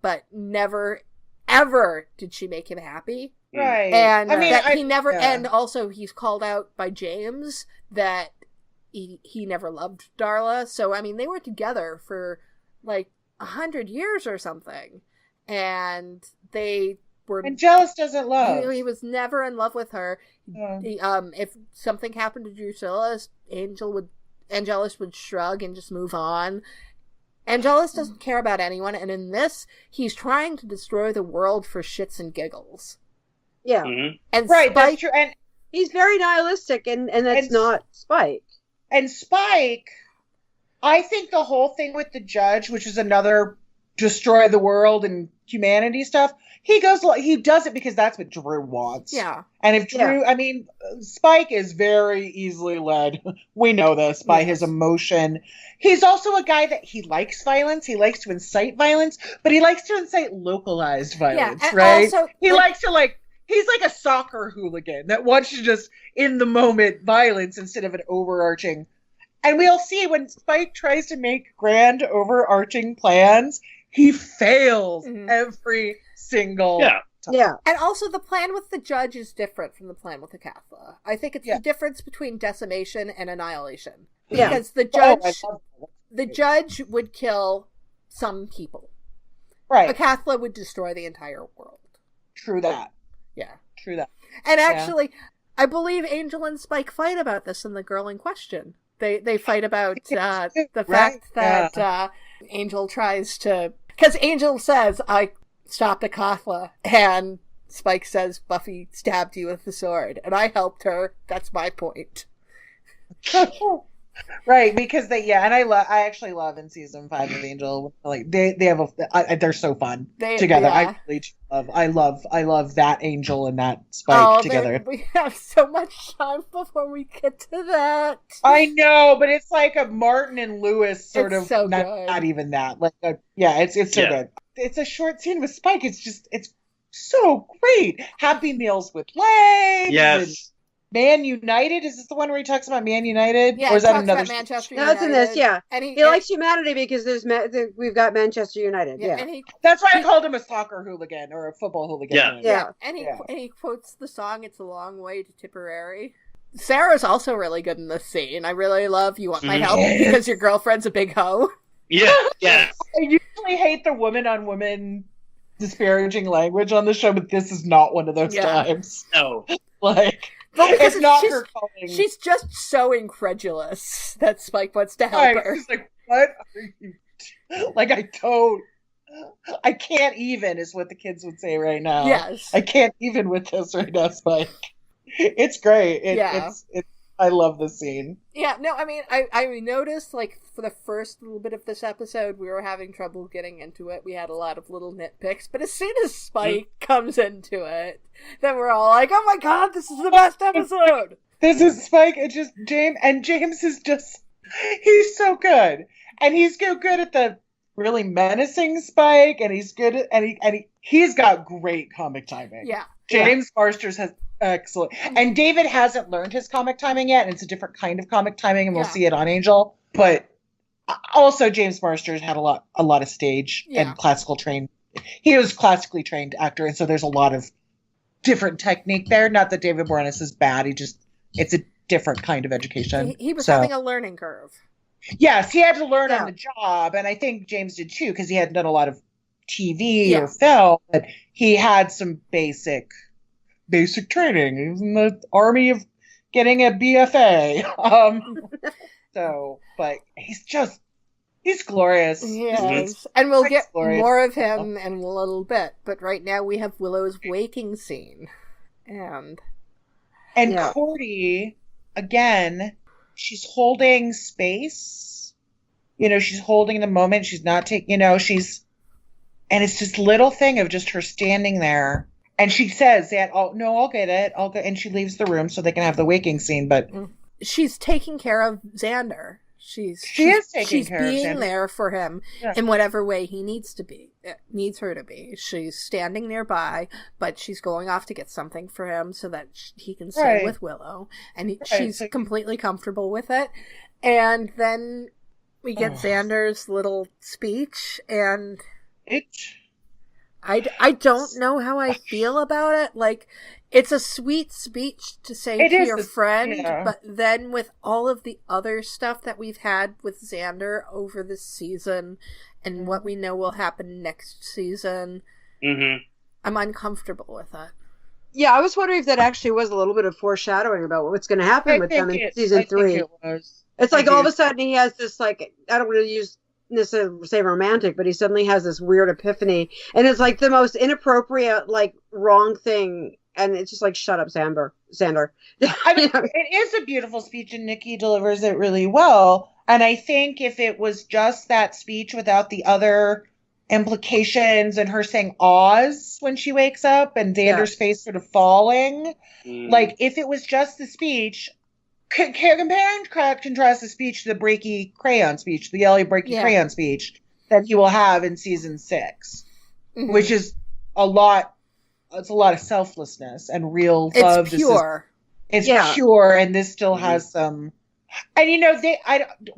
[SPEAKER 1] but never ever did she make him happy.
[SPEAKER 5] Right.
[SPEAKER 1] And and also he's called out by James that he never loved Darla. So I mean, they were together for like 100 years or something, and they were.
[SPEAKER 5] Angelus doesn't love.
[SPEAKER 1] He was never in love with her. Yeah. If something happened to Drusilla, Angelus would shrug and just move on. Angelus doesn't care about anyone, and in this, he's trying to destroy the world for shits and giggles.
[SPEAKER 7] Yeah.
[SPEAKER 6] Mm-hmm.
[SPEAKER 1] And
[SPEAKER 5] right,
[SPEAKER 1] Spike,
[SPEAKER 5] that's true. And
[SPEAKER 7] he's very nihilistic, and that's not Spike.
[SPEAKER 5] And Spike, I think the whole thing with the judge, which is another destroy the world and humanity stuff, he does it because that's what Drew wants.
[SPEAKER 1] Yeah.
[SPEAKER 5] And if Drew, I mean, Spike is very easily led. We know this by his emotion. He's also a guy that he likes violence. He likes to incite violence, but he likes to incite localized violence, right? Also, he likes to he's like a soccer hooligan that wants to just in the moment violence instead of an overarching. And we'll see when Spike tries to make grand overarching plans, he fails every single time.
[SPEAKER 7] Yeah.
[SPEAKER 1] And also the plan with the judge is different from the plan with the Cathla. I think it's the difference between decimation and annihilation. Because the judge would kill some people.
[SPEAKER 5] Right.
[SPEAKER 1] The Cathla would destroy the entire world.
[SPEAKER 5] True that.
[SPEAKER 1] Yeah.
[SPEAKER 5] True that.
[SPEAKER 1] And actually, I believe Angel and Spike fight about this in The Girl in Question. They fight about the fact that Angel tries to... Because Angel says, I stopped a Cathla, and Spike says, Buffy stabbed you with the sword, and I helped her. That's my point.
[SPEAKER 5] Right, because I actually love in season 5 of Angel, like they have they're so fun together.
[SPEAKER 1] Yeah.
[SPEAKER 5] I love that Angel and that Spike together.
[SPEAKER 1] We have so much time before we get to that.
[SPEAKER 5] I know, but it's like a Martin and Lewis sort
[SPEAKER 1] it's
[SPEAKER 5] of
[SPEAKER 1] so
[SPEAKER 5] not even that. Like it's so good. It's a short scene with Spike. It's so great. Happy Meals with legs.
[SPEAKER 6] Yes.
[SPEAKER 5] Man United, is this the one where he talks about Man United?
[SPEAKER 1] Yeah,
[SPEAKER 5] or is that
[SPEAKER 1] another
[SPEAKER 7] Manchester United? No, it's in this, yeah. And he likes humanity because we've got Manchester United. Yeah.
[SPEAKER 1] And
[SPEAKER 5] that's why I called him a soccer hooligan or a football hooligan.
[SPEAKER 1] Yeah. And he quotes the song "It's a Long Way to Tipperary." Sarah's also really good in this scene. I really love "You Want My Help" because your girlfriend's a big hoe.
[SPEAKER 6] Yeah. I
[SPEAKER 5] usually hate the woman on woman disparaging language on the show, but this is not one of those times.
[SPEAKER 6] No.
[SPEAKER 5] Like.
[SPEAKER 1] Well, because
[SPEAKER 5] it's not her calling.
[SPEAKER 1] She's just so incredulous that Spike wants to help her.
[SPEAKER 5] She's like, what are you like, I can't even is what the kids would say right now.
[SPEAKER 1] Yes.
[SPEAKER 5] I can't even with this right now, Spike. It's great. I love the scene.
[SPEAKER 1] Yeah, no, I mean, I noticed, like, for the first little bit of this episode, we were having trouble getting into it. We had a lot of little nitpicks, but as soon as Spike comes into it, then we're all like, oh my god, this is the best episode!
[SPEAKER 5] This is Spike, and James is just, he's so good. And he's so good at the really menacing Spike, and he's good at, he's got great comic timing.
[SPEAKER 1] Yeah.
[SPEAKER 5] James Marsters has excellent. And David hasn't learned his comic timing yet, and it's a different kind of comic timing, and we'll see it on Angel. But also James Marsters had a lot of stage and classical trained. He was classically trained actor, and so there's a lot of different technique there. Not that David Boreanaz is bad. It's a different kind of education.
[SPEAKER 1] He was having a learning curve.
[SPEAKER 5] Yes, he had to learn on the job, and I think James did too, because he hadn't done a lot of TV or film, but he had some basic training. He was in the army of getting a BFA. But he's glorious.
[SPEAKER 1] Yes. And we'll get more of him in a little bit. But right now we have Willow's waking scene. And
[SPEAKER 5] Cordy, again, she's holding space. She's holding the moment. She's not taking, and it's this little thing of just her standing there. And she says that, I'll get it. I'll go. And she leaves the room so they can have the waking scene. But
[SPEAKER 1] she's taking care of Xander. She's being there for him in whatever way he needs her to be. She's standing nearby, but she's going off to get something for him so that he can stay with Willow. And she's completely comfortable with it. And then we get Xander's little speech, and I don't know how I feel about it. Like, it's a sweet speech to say to your friend, but then with all of the other stuff that we've had with Xander over this season and what we know will happen next season, I'm uncomfortable with it.
[SPEAKER 7] Yeah, I was wondering if that actually was a little bit of foreshadowing about what's going to happen with them in season 3. It's like all of a sudden he has this, like, I don't really necessarily say romantic, but he suddenly has this weird epiphany, and it's like the most inappropriate, like, wrong thing. And it's just like, shut up, Xander.
[SPEAKER 5] I mean, it is a beautiful speech, and Nikki delivers it really well. And I think if it was just that speech without the other implications and her saying Oz when she wakes up and Xander's face sort of falling, like, if it was just the speech, compare and contrast the speech to the Breaky Crayon speech, the Ellie Breaky Crayon speech that he will have in season 6, which is it's a lot of selflessness and real love.
[SPEAKER 1] It's pure.
[SPEAKER 5] It's pure, and this still has some. And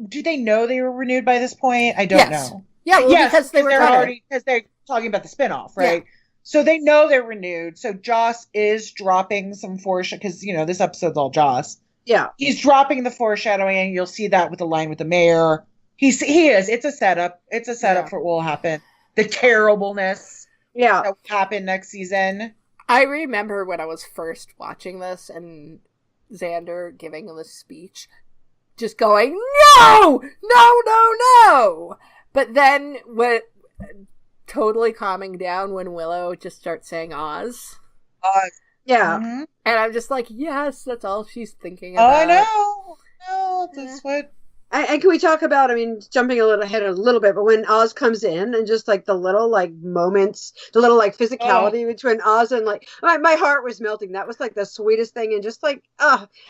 [SPEAKER 5] do they know they were renewed by this point? I don't know.
[SPEAKER 1] Yeah, because
[SPEAKER 5] they're talking about the spinoff, right? Yeah. So they know they're renewed. So Joss is dropping some because this episode's all Joss.
[SPEAKER 7] Yeah,
[SPEAKER 5] he's dropping the foreshadowing, and you'll see that with the line with the mayor. He is. It's a setup. It's a setup for what will happen. The terribleness.
[SPEAKER 7] Yeah,
[SPEAKER 5] that will happen next season.
[SPEAKER 1] I remember when I was first watching this and Xander giving him a speech, just going, no! But then totally calming down when Willow just starts saying Oz.
[SPEAKER 7] Yeah.
[SPEAKER 1] And I'm just like, yes, that's all she's thinking about.
[SPEAKER 5] I know. No, that's what
[SPEAKER 7] And can we talk about, I mean, jumping a little ahead a little bit, but when Oz comes in and just like the little like moments, the little like physicality between Oz and like, my heart was melting. That was like the sweetest thing. And just like,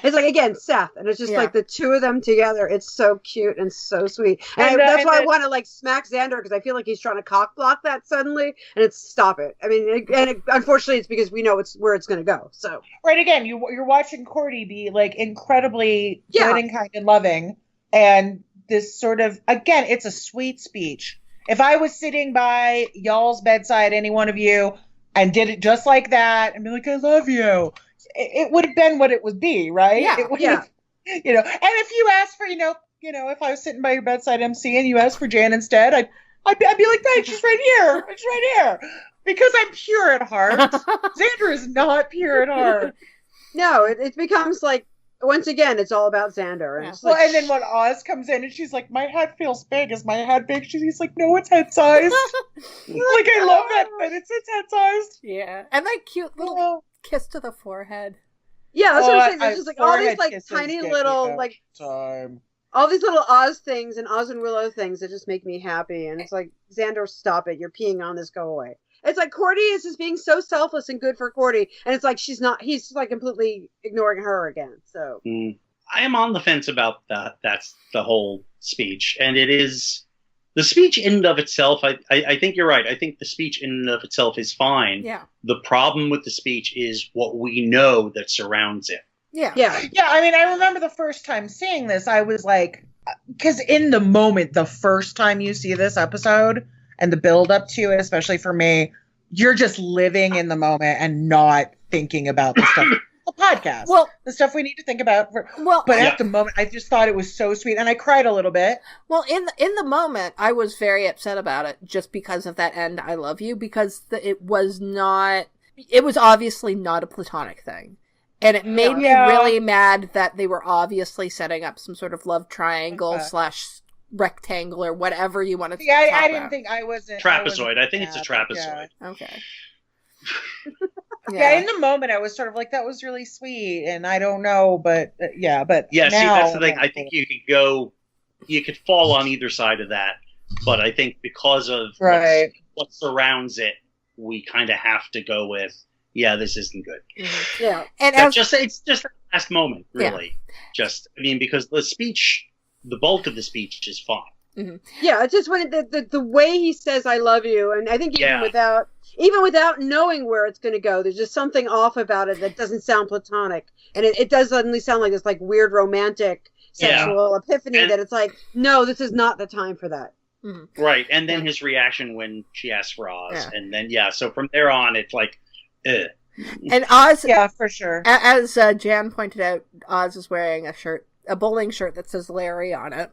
[SPEAKER 7] it's like, again, Seth. And it's just like the two of them together. It's so cute and so sweet. And that's why I want to like smack Xander, because I feel like he's trying to cock block that suddenly. And it's stop it. I mean, unfortunately, it's because we know where it's going to go. So,
[SPEAKER 5] right. Again, you're watching Cordy be like incredibly good and kind and loving. And this sort of, again, it's a sweet speech. If I was sitting by y'all's bedside, any one of you, and did it just like that, and be like, I love you, it would have been what it would be, right?
[SPEAKER 1] Yeah,
[SPEAKER 5] it would have, And if you asked for, if I was sitting by your bedside, MC, and you asked for Jan instead, I'd be like, hey, she's right here. She's right here. Because I'm pure at heart. Xander is not pure at heart.
[SPEAKER 7] No, it becomes like, once again, it's all about Xander. And,
[SPEAKER 5] and then when Oz comes in and she's like, my head feels big. Is my head big? He's like, no, it's head sized. Like, I love that, but it's head sized.
[SPEAKER 1] Yeah. And that cute little kiss to the forehead.
[SPEAKER 7] Yeah, that's what I'm saying. There's just like all these like tiny little like all these little Oz things and Oz and Willow things that just make me happy. And it's like, Xander, stop it. You're peeing on this. Go away. It's like Cordy is just being so selfless and good for Cordy, and it's like he's like completely ignoring her again. So
[SPEAKER 6] I am on the fence about that. That's the whole speech, and it is the speech in and of itself. I think you're right. I think the speech in and of itself is fine.
[SPEAKER 1] Yeah.
[SPEAKER 6] The problem with the speech is what we know that surrounds it.
[SPEAKER 1] Yeah.
[SPEAKER 5] I mean, I remember the first time seeing this, I was like, because in the moment, the first time you see this episode. And the build up to it, especially for me, you're just living in the moment and not thinking about the stuff. The podcast. Well, the stuff we need to think about. At the moment, I just thought it was so sweet, and I cried a little bit.
[SPEAKER 1] Well, in the moment, I was very upset about it just because of that end. I love you, because it was obviously not a platonic thing. And it made me really mad that they were obviously setting up some sort of love triangle / rectangle or whatever you want to
[SPEAKER 5] I didn't think I wasn't
[SPEAKER 6] trapezoid. I think it's a trapezoid.
[SPEAKER 1] Okay.
[SPEAKER 5] In the moment I was sort of like, that was really sweet, and I don't know, but now,
[SPEAKER 6] see, that's the thing. I think you could fall on either side of that, but I think because of what surrounds it, we kind of have to go with, this isn't good.
[SPEAKER 1] Mm-hmm. Yeah.
[SPEAKER 6] And it's just the last moment, really. Yeah. Because the bulk of the speech is fine.
[SPEAKER 7] Mm-hmm. Yeah, it's just when the way he says "I love you," and I think even without knowing where it's going to go, there's just something off about it that doesn't sound platonic, and it does suddenly sound like this like weird romantic sexual epiphany that it's like, no, this is not the time for that.
[SPEAKER 1] Mm-hmm.
[SPEAKER 6] Right, and then his reaction when she asks for Oz, and then so from there on, it's like,
[SPEAKER 1] And Oz,
[SPEAKER 5] for sure.
[SPEAKER 1] As Jan pointed out, Oz is wearing a bowling shirt that says Larry on it.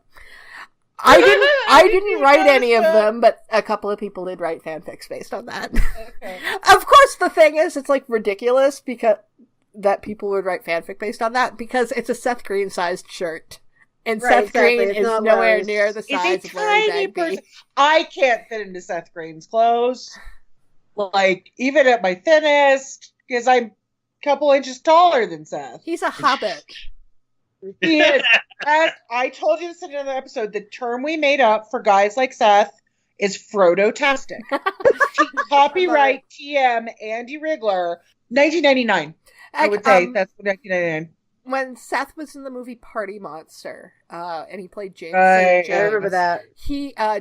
[SPEAKER 1] I didn't write any of them, but a couple of people did write fanfics based on that. Okay. Of course, the thing is, it's like ridiculous because that people would write fanfic based on that, because it's a Seth Green sized shirt. And Seth Green is nowhere near the size of Larry Bagby.
[SPEAKER 5] I can't fit into Seth Green's clothes. Like, even at my thinnest, because I'm a couple inches taller than Seth.
[SPEAKER 1] He's a hobbit.
[SPEAKER 5] He is. As I told you this in another episode, the term we made up for guys like Seth is Frodo-tastic. Copyright TM Andy Rigler, 1999. I would say that's 1999.
[SPEAKER 1] When Seth was in the movie Party Monster, and he played James
[SPEAKER 7] St. James. I remember that.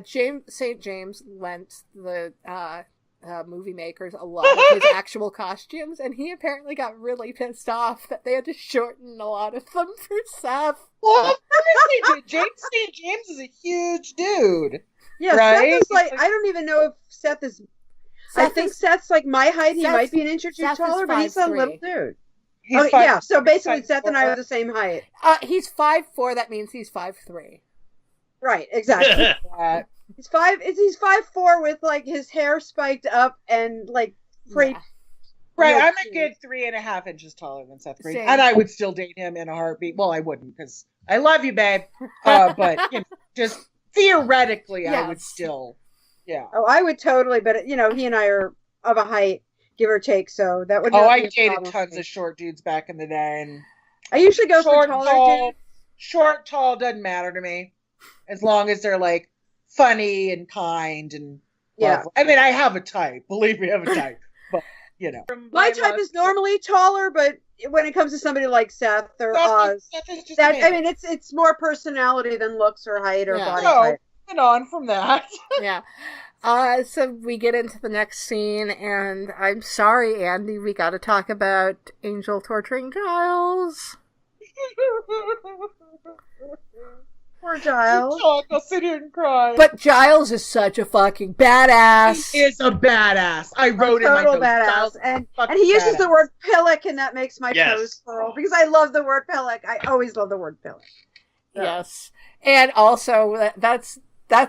[SPEAKER 1] James St. James lent the movie makers a lot of his actual costumes, and he apparently got really pissed off that they had to shorten a lot of them for Seth.
[SPEAKER 5] Well, James St. James is a huge dude.
[SPEAKER 7] Yeah, right? Seth is like, I don't even know if Seth is. I think Seth's like my height. He might be an inch or two taller, but he's a little dude. So basically Seth and I are the same height.
[SPEAKER 1] He's 5'4", that means he's 5'3".
[SPEAKER 7] Right, exactly. He's 5'4" with like his hair spiked up and like
[SPEAKER 5] Right, I'm a good 3.5 inches taller than Seth Green, and I would still date him in a heartbeat. Well, I wouldn't, because I love you, babe. But just theoretically, I would still. Yeah.
[SPEAKER 7] Oh, I would totally, but he and I are of a height, give or take, so that would.
[SPEAKER 5] I dated tons of short dudes back in the day, and
[SPEAKER 7] I usually go for taller dudes.
[SPEAKER 5] Short, tall doesn't matter to me. as long as they're like funny and kind and
[SPEAKER 7] Yeah.
[SPEAKER 5] lovely. I mean, I have a type. Believe me, I have a type. But
[SPEAKER 7] my type is normally taller, but when it comes to somebody like Seth or Oz, I mean, it's more personality than looks or height or body type.
[SPEAKER 5] And on from that.
[SPEAKER 1] Yeah. So we get into the next scene, and I'm sorry, Andy, we got to talk about Angel torturing Giles.
[SPEAKER 7] Poor Giles.
[SPEAKER 5] I'll sit here and cry.
[SPEAKER 1] But Giles is such a fucking badass.
[SPEAKER 5] He is a badass. I wrote in my notes.
[SPEAKER 7] Badass. And he uses the word pillock, and that makes my toes curl because I love the word pillock. I always love the word pillock. So.
[SPEAKER 1] Yes. And also, that's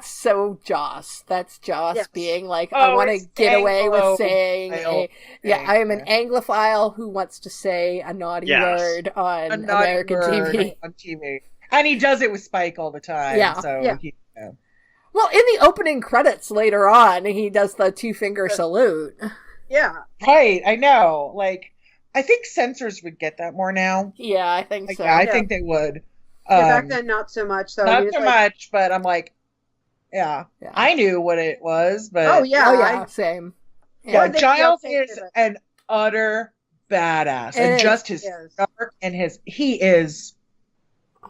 [SPEAKER 1] so Joss. That's Joss being like, I want to get away with saying, I am an Anglophile who wants to say a naughty word on American TV.
[SPEAKER 5] On TV. And he does it with Spike all the time.
[SPEAKER 1] Yeah.
[SPEAKER 5] So
[SPEAKER 1] Well, in the opening credits later on, he does the 2-finger salute.
[SPEAKER 7] Yeah.
[SPEAKER 5] Right. I know. Like, I think censors would get that more now.
[SPEAKER 1] Yeah, I think so.
[SPEAKER 5] I think they would.
[SPEAKER 7] Back then, not so much. So
[SPEAKER 5] not so much, but I'm like, I knew what it was, but
[SPEAKER 1] same.
[SPEAKER 5] Yeah, Giles is an utter badass, and just his dark and he is.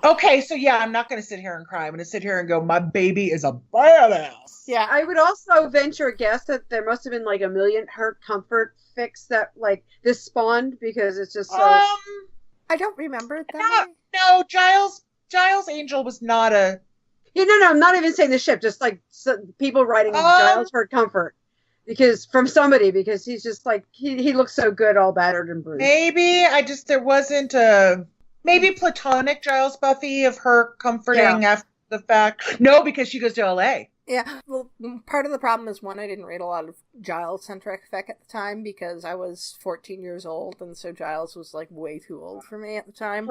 [SPEAKER 5] Okay, so I'm not going to sit here and cry. I'm going to sit here and go, my baby is a badass.
[SPEAKER 7] Yeah, I would also venture a guess that there must have been like a million Hurt Comfort fics that like this spawned because it's just so.
[SPEAKER 1] I don't remember that.
[SPEAKER 5] No, Giles Angel was not a.
[SPEAKER 7] Yeah, no, I'm not even saying the ship. Just like people writing Giles Hurt Comfort because he's just like he looks so good, all battered and bruised.
[SPEAKER 5] Maybe there wasn't a. Maybe platonic Giles Buffy of her comforting after the fact. No, because she goes to LA.
[SPEAKER 1] Yeah, well, part of the problem is, one, I didn't read a lot of Giles-centric fic at the time because I was 14 years old, and so Giles was, like, way too old for me at the time.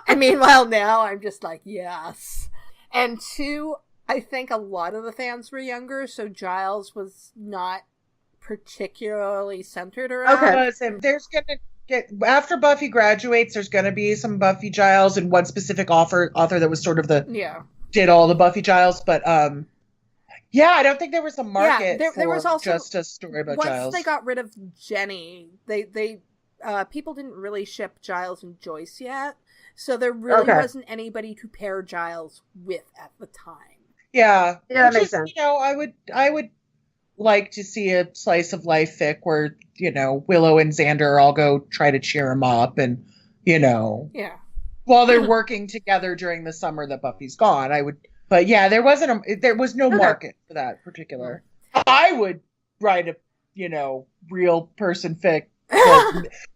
[SPEAKER 1] And meanwhile, now I'm just like, yes. And 2, I think a lot of the fans were younger, so Giles was not particularly centered around.
[SPEAKER 5] Okay, there's gonna... After Buffy graduates, there's going to be some Buffy Giles and one specific author that was sort of did all the Buffy Giles, but I don't think there was a market
[SPEAKER 1] there was also
[SPEAKER 5] just a story about Giles.
[SPEAKER 1] Once they got rid of Jenny, they people didn't really ship Giles and Joyce yet, so there really wasn't anybody to pair Giles with at the time.
[SPEAKER 5] Yeah,
[SPEAKER 7] that makes sense.
[SPEAKER 5] I would like to see a slice of life fic where Willow and Xander all go try to cheer him up, and while they're working together during the summer that Buffy's gone. But there was no market for that particular. I would write a real person fic,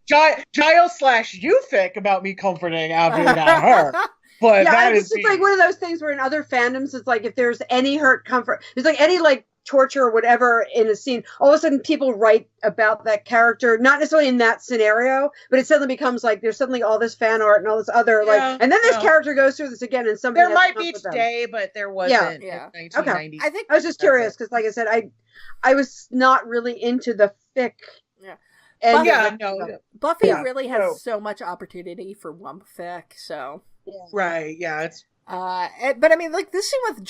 [SPEAKER 5] Giles/you fic about me comforting Abby and her. But
[SPEAKER 7] it's just like one of those things where in other fandoms it's like if there's any hurt comfort, there's like any like torture or whatever in a scene, all of a sudden people write about that character, not necessarily in that scenario, but it suddenly becomes like there's suddenly all this fan art and all this other and then this character goes through this again and somebody
[SPEAKER 5] there might be today, but there wasn't in 1990s.
[SPEAKER 7] I think I was just curious because like I said, I was not really into the fic. And
[SPEAKER 1] Buffy really has so much opportunity for wump fic, so
[SPEAKER 5] it's
[SPEAKER 1] but I mean, like, this scene with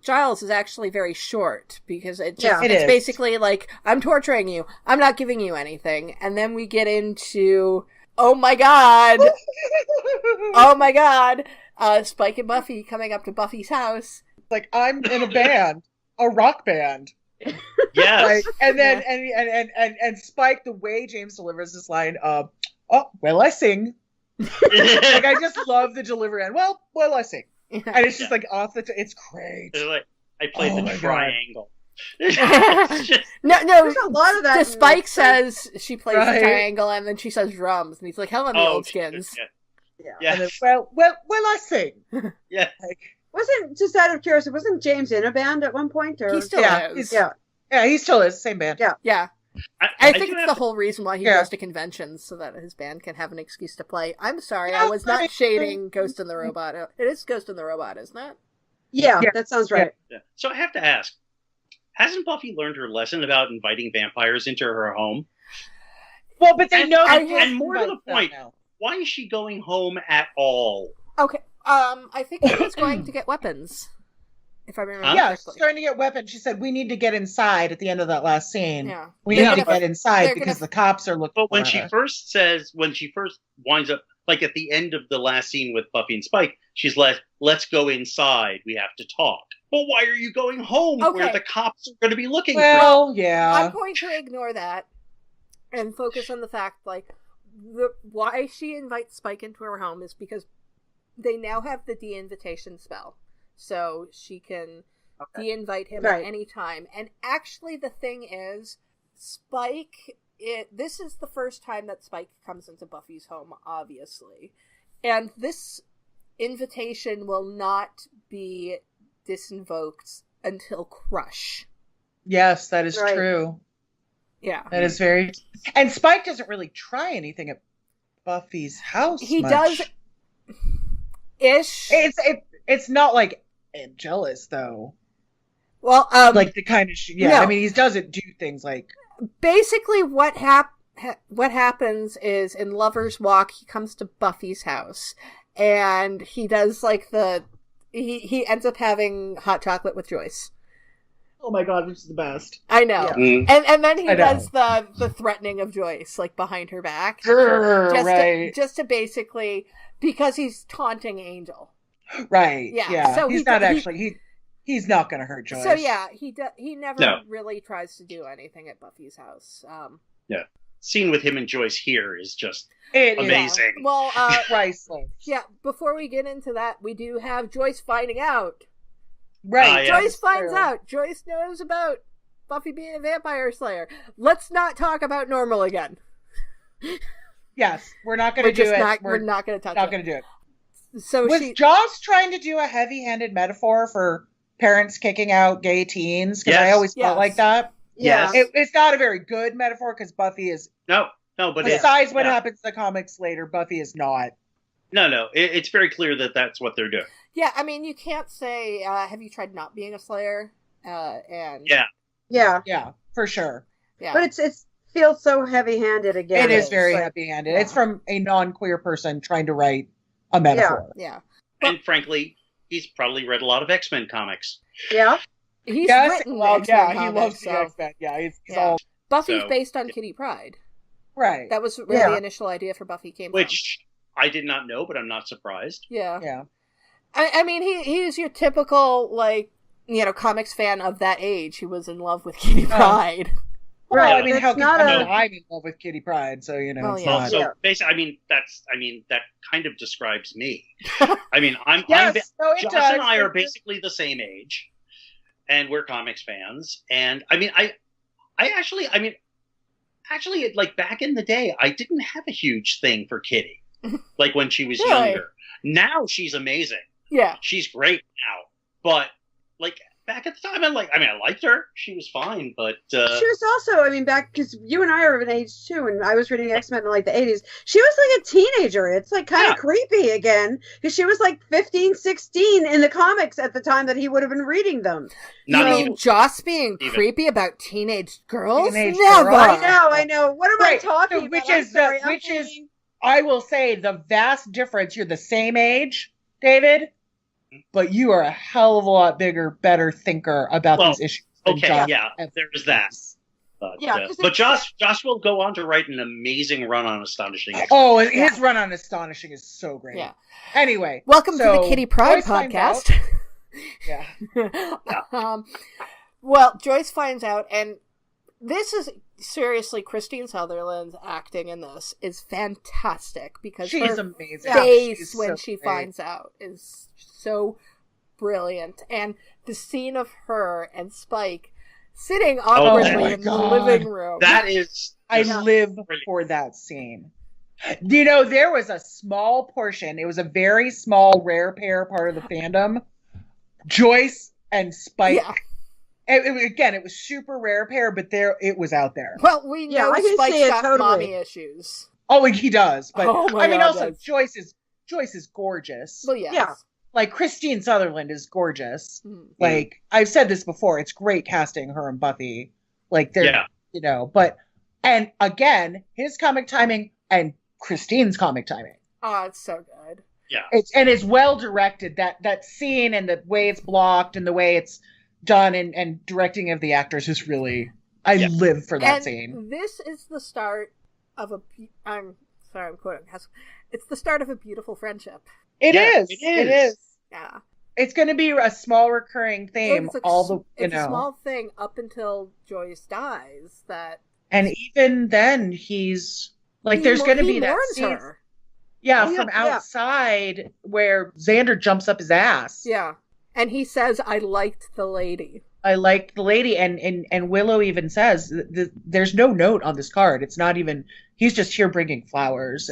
[SPEAKER 1] Giles is actually very short because it's basically like, I'm torturing you, I'm not giving you anything, and then we get into oh my god Spike and Buffy coming up to Buffy's house
[SPEAKER 5] like, I'm in a band, a rock band.
[SPEAKER 6] Yes.
[SPEAKER 5] And then and Spike, the way James delivers this line, I sing. Like, I just love the delivery and well I sing. And it's just like off it's great.
[SPEAKER 6] Like, I played the triangle.
[SPEAKER 1] No,
[SPEAKER 7] there's a lot of that.
[SPEAKER 1] The Spike says she plays the triangle, and then she says drums, and he's like, "Hell on the old skins."
[SPEAKER 5] Yeah. And then, well, I sing.
[SPEAKER 6] Yeah.
[SPEAKER 7] Wasn't, just out of curiosity, wasn't James in a band at one point? Or?
[SPEAKER 1] He still is.
[SPEAKER 5] Yeah, he still is. Same band.
[SPEAKER 1] Yeah. I think it's the whole reason why he goes to conventions, so that his band can have an excuse to play. I'm sorry, I was not shading Ghost in the Robot. It is Ghost in the Robot, isn't it?
[SPEAKER 7] Yeah, that sounds right.
[SPEAKER 6] Yeah. So I have to ask, hasn't Buffy learned her lesson about inviting vampires into her home?
[SPEAKER 5] Well, but they know.
[SPEAKER 6] And more to the point, why is she going home at all?
[SPEAKER 1] Okay, I think she was going to get weapons. If I remember
[SPEAKER 5] Yeah,
[SPEAKER 1] correctly.
[SPEAKER 5] she's starting to get weapons. She said, we need to get inside at the end of that last scene.
[SPEAKER 1] Yeah.
[SPEAKER 5] We need to get inside because the cops are looking
[SPEAKER 6] But when
[SPEAKER 5] for
[SPEAKER 6] she
[SPEAKER 5] her.
[SPEAKER 6] first winds up, like at the end of the last scene with Buffy and Spike, she's like, let's go inside. We have to talk. But why are you going home where the cops are going to be looking
[SPEAKER 5] for you?
[SPEAKER 1] I'm going to ignore that and focus on the fact, like, why she invites Spike into her home is because they now have the de-invitation spell. So she can de-invite him at any time. And actually the thing is, Spike, this is the first time that Spike comes into Buffy's home, obviously. And this invitation will not be disinvoked until Crush.
[SPEAKER 5] Yes, that is true.
[SPEAKER 1] Yeah.
[SPEAKER 5] That is very... And Spike doesn't really try anything at Buffy's house
[SPEAKER 1] He
[SPEAKER 5] much.
[SPEAKER 1] does... Ish.
[SPEAKER 5] It's not like Angelus, though.
[SPEAKER 1] Well,
[SPEAKER 5] like the kind of...
[SPEAKER 1] no.
[SPEAKER 5] I mean, he doesn't do things like...
[SPEAKER 1] Basically, what happens is in Lover's Walk, he comes to Buffy's house, and he does like he ends up having hot chocolate with Joyce.
[SPEAKER 5] Oh my god, which is the best.
[SPEAKER 1] I know.
[SPEAKER 5] Yeah.
[SPEAKER 1] And then he does the threatening of Joyce, like behind her back. Just to basically, because he's taunting Angel.
[SPEAKER 5] Right.
[SPEAKER 1] Yeah. So
[SPEAKER 5] he's not actually... He's not going to hurt Joyce.
[SPEAKER 1] So yeah, he never really tries to do anything at Buffy's house.
[SPEAKER 6] Scene with him and Joyce here is just amazing.
[SPEAKER 1] Yeah. Well,
[SPEAKER 5] priceless.
[SPEAKER 1] Yeah. Before we get into that, we do have Joyce finding out.
[SPEAKER 5] Right.
[SPEAKER 1] Joyce finds out. Joyce knows about Buffy being a vampire slayer. Let's not talk about Normal again.
[SPEAKER 5] Yes, we're not going to do it.
[SPEAKER 1] We're not going to touch it.
[SPEAKER 5] Not going to do it.
[SPEAKER 1] So
[SPEAKER 5] was Joss trying to do a heavy-handed metaphor for parents kicking out gay teens? Because I always felt like that.
[SPEAKER 6] Yes.
[SPEAKER 5] It's not a very good metaphor because Buffy is...
[SPEAKER 6] No, but
[SPEAKER 5] besides what happens in the comics later, Buffy is not.
[SPEAKER 6] No. It's very clear that that's what they're doing.
[SPEAKER 1] Yeah, I mean, you can't say, have you tried not being a slayer?
[SPEAKER 7] Yeah,
[SPEAKER 5] for sure.
[SPEAKER 1] Yeah.
[SPEAKER 7] But it feels so heavy-handed again.
[SPEAKER 5] It is very heavy-handed. Yeah. It's from a non-queer person trying to write a metaphor.
[SPEAKER 1] Yeah.
[SPEAKER 6] And frankly, he's probably read a lot of X-Men comics.
[SPEAKER 7] Yeah.
[SPEAKER 1] He loves
[SPEAKER 5] the X-Men. Yeah, he's all...
[SPEAKER 1] Buffy's based on Kitty Pryde.
[SPEAKER 5] Right.
[SPEAKER 1] That was where the initial idea for Buffy came from.
[SPEAKER 6] Which I did not know, but I'm not surprised.
[SPEAKER 1] Yeah. I mean, he's your typical, like, comics fan of that age who was in love with Kitty Pryde.
[SPEAKER 5] Well, I mean, I'm in love with Kitty Pryde, so
[SPEAKER 6] So basically, that kind of describes me. I mean, Joss and I are basically the same age, and we're comics fans. And I mean, I actually, like back in the day, I didn't have a huge thing for Kitty, like when she was younger. Now she's amazing.
[SPEAKER 1] Yeah,
[SPEAKER 6] she's great now, but like. Back at the time, I liked her. She was fine, but...
[SPEAKER 7] She was also, back, because you and I are of an age, too, and I was reading X-Men in, like, the 80s. She was, like, a teenager. It's, like, kind of creepy again, because she was, like, 15, 16 in the comics at the time that he would have been reading them.
[SPEAKER 1] You mean Joss being creepy about teenage girls?
[SPEAKER 5] Never!
[SPEAKER 7] I know. What am I talking about?
[SPEAKER 5] Which is, I will say, the vast difference. You're the same age, David, but you are a hell of a lot bigger, better thinker about these issues.
[SPEAKER 6] There's that. But Josh will go on to write an amazing run on Astonishing X-Men.
[SPEAKER 5] Oh, his run on Astonishing is so great. Yeah. Anyway,
[SPEAKER 1] welcome to the Kitty Pryde podcast. Well, Joyce finds out, and this is seriously, Christine Sutherland's acting in this is fantastic because
[SPEAKER 5] she's
[SPEAKER 1] her
[SPEAKER 5] amazing.
[SPEAKER 1] face when she finds out is so brilliant, and the scene of her and Spike sitting awkwardly in the living room.
[SPEAKER 6] That is,
[SPEAKER 5] I live for that scene. There was a small portion. It was a very small, rare pair part of the fandom. Joyce and Spike. Yeah. It was super rare pair, but it was out there.
[SPEAKER 1] Well, we know Spike's got mommy issues.
[SPEAKER 5] Oh, he does. But also
[SPEAKER 1] does.
[SPEAKER 5] Joyce is gorgeous.
[SPEAKER 1] Well, yes.
[SPEAKER 5] Yeah. Like Christine Sutherland is gorgeous. Mm-hmm. Like I've said this before, it's great casting her and Buffy. Like they're but again, his comic timing and Christine's comic timing.
[SPEAKER 1] Oh, it's so good.
[SPEAKER 6] Yeah.
[SPEAKER 5] It's well directed. That scene and the way it's blocked and the way it's done and directing of the actors is really, I live for that scene.
[SPEAKER 1] This is the start of I'm sorry, I'm quoting. It's the start of a beautiful friendship.
[SPEAKER 5] It is.
[SPEAKER 1] Yeah.
[SPEAKER 5] It's going to be a small recurring theme.
[SPEAKER 1] It's a small thing up until Joyce dies. And
[SPEAKER 5] even then, he's like, there's going to be that scene. Her. Yeah, from outside where Xander jumps up his ass.
[SPEAKER 1] Yeah. And he says, I liked the lady.
[SPEAKER 5] And Willow even says, there's no note on this card. It's not even, he's just here bringing flowers.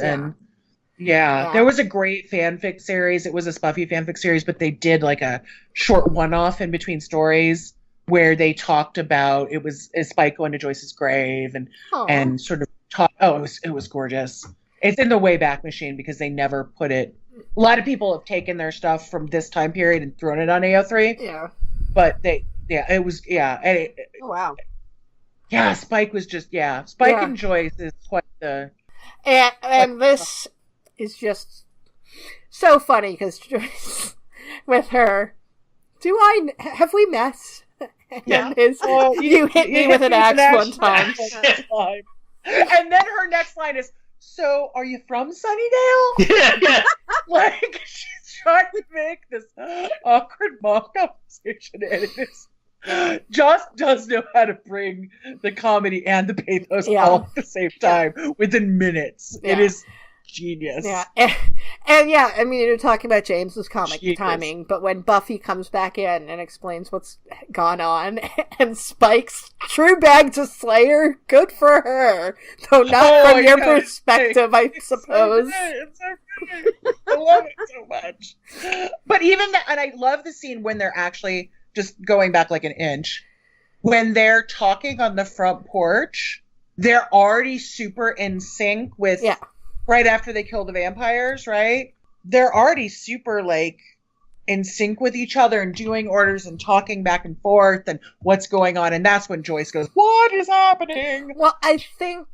[SPEAKER 5] Yeah. And there was a great fanfic series. It was a Buffy fanfic series, but they did like a short one-off in between stories where they talked about, it was Spike going to Joyce's grave and sort of it was gorgeous. It's in the Wayback Machine because they never put it. A lot of people have taken their stuff from this time period and thrown it on AO3.
[SPEAKER 1] Yeah.
[SPEAKER 5] But it was. And
[SPEAKER 1] oh, wow.
[SPEAKER 5] Yeah, Spike was just, Spike and Joyce is quite the.
[SPEAKER 1] And this is just so funny because Joyce, with her, have we met?
[SPEAKER 5] Yeah.
[SPEAKER 1] You hit me with an axe one time.
[SPEAKER 5] And then her next line is, so, are you from Sunnydale?
[SPEAKER 6] Yeah.
[SPEAKER 5] Like, she's trying to make this awkward mom conversation, and it just does know how to bring the comedy and the pathos all at the same time within minutes. Yeah. It is genius.
[SPEAKER 1] Yeah, and I mean, you're talking about James's comic timing, but when Buffy comes back in and explains what's gone on, and Spike's true bag to Slayer, good for her, though not from your perspective, I suppose.
[SPEAKER 5] It's so good. I love it so much. But even that, and I love the scene when they're actually just going back like an inch, when they're talking on the front porch, they're already super in sync with. Yeah. Right after they kill the vampires, right? They're already super, like, in sync with each other and doing orders and talking back and forth and what's going on. And that's when Joyce goes, what is happening?
[SPEAKER 1] Well, I think,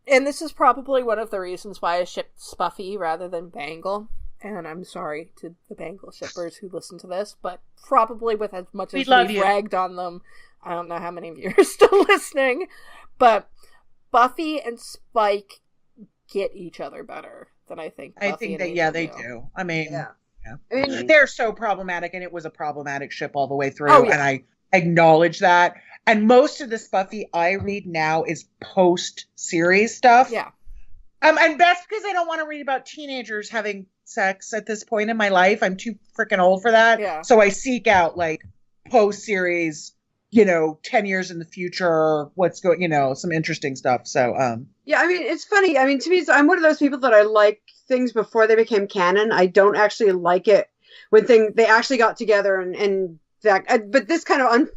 [SPEAKER 1] and this is probably one of the reasons why I shipped Buffy rather than Bangle. And I'm sorry to the Bangle shippers who listen to this, but probably with as much as we've ragged on them, I don't know how many of you are still listening, but Buffy and Spike get each other better than I think Buffy
[SPEAKER 5] they do. I mean,
[SPEAKER 7] I mean,
[SPEAKER 5] they're so problematic, and it was a problematic ship all the way through, and I acknowledge that. And most of this Buffy I read now is post-series stuff.
[SPEAKER 1] Yeah.
[SPEAKER 5] And that's because I don't want to read about teenagers having sex at this point in my life. I'm too freaking old for that.
[SPEAKER 1] Yeah.
[SPEAKER 5] So I seek out, like, post-series, 10 years in the future, what's going, some interesting stuff. So,
[SPEAKER 7] yeah, I mean, it's funny. I mean, to me, I'm one of those people that I like things before they became canon. I don't actually like it when they actually got together and that, but this kind of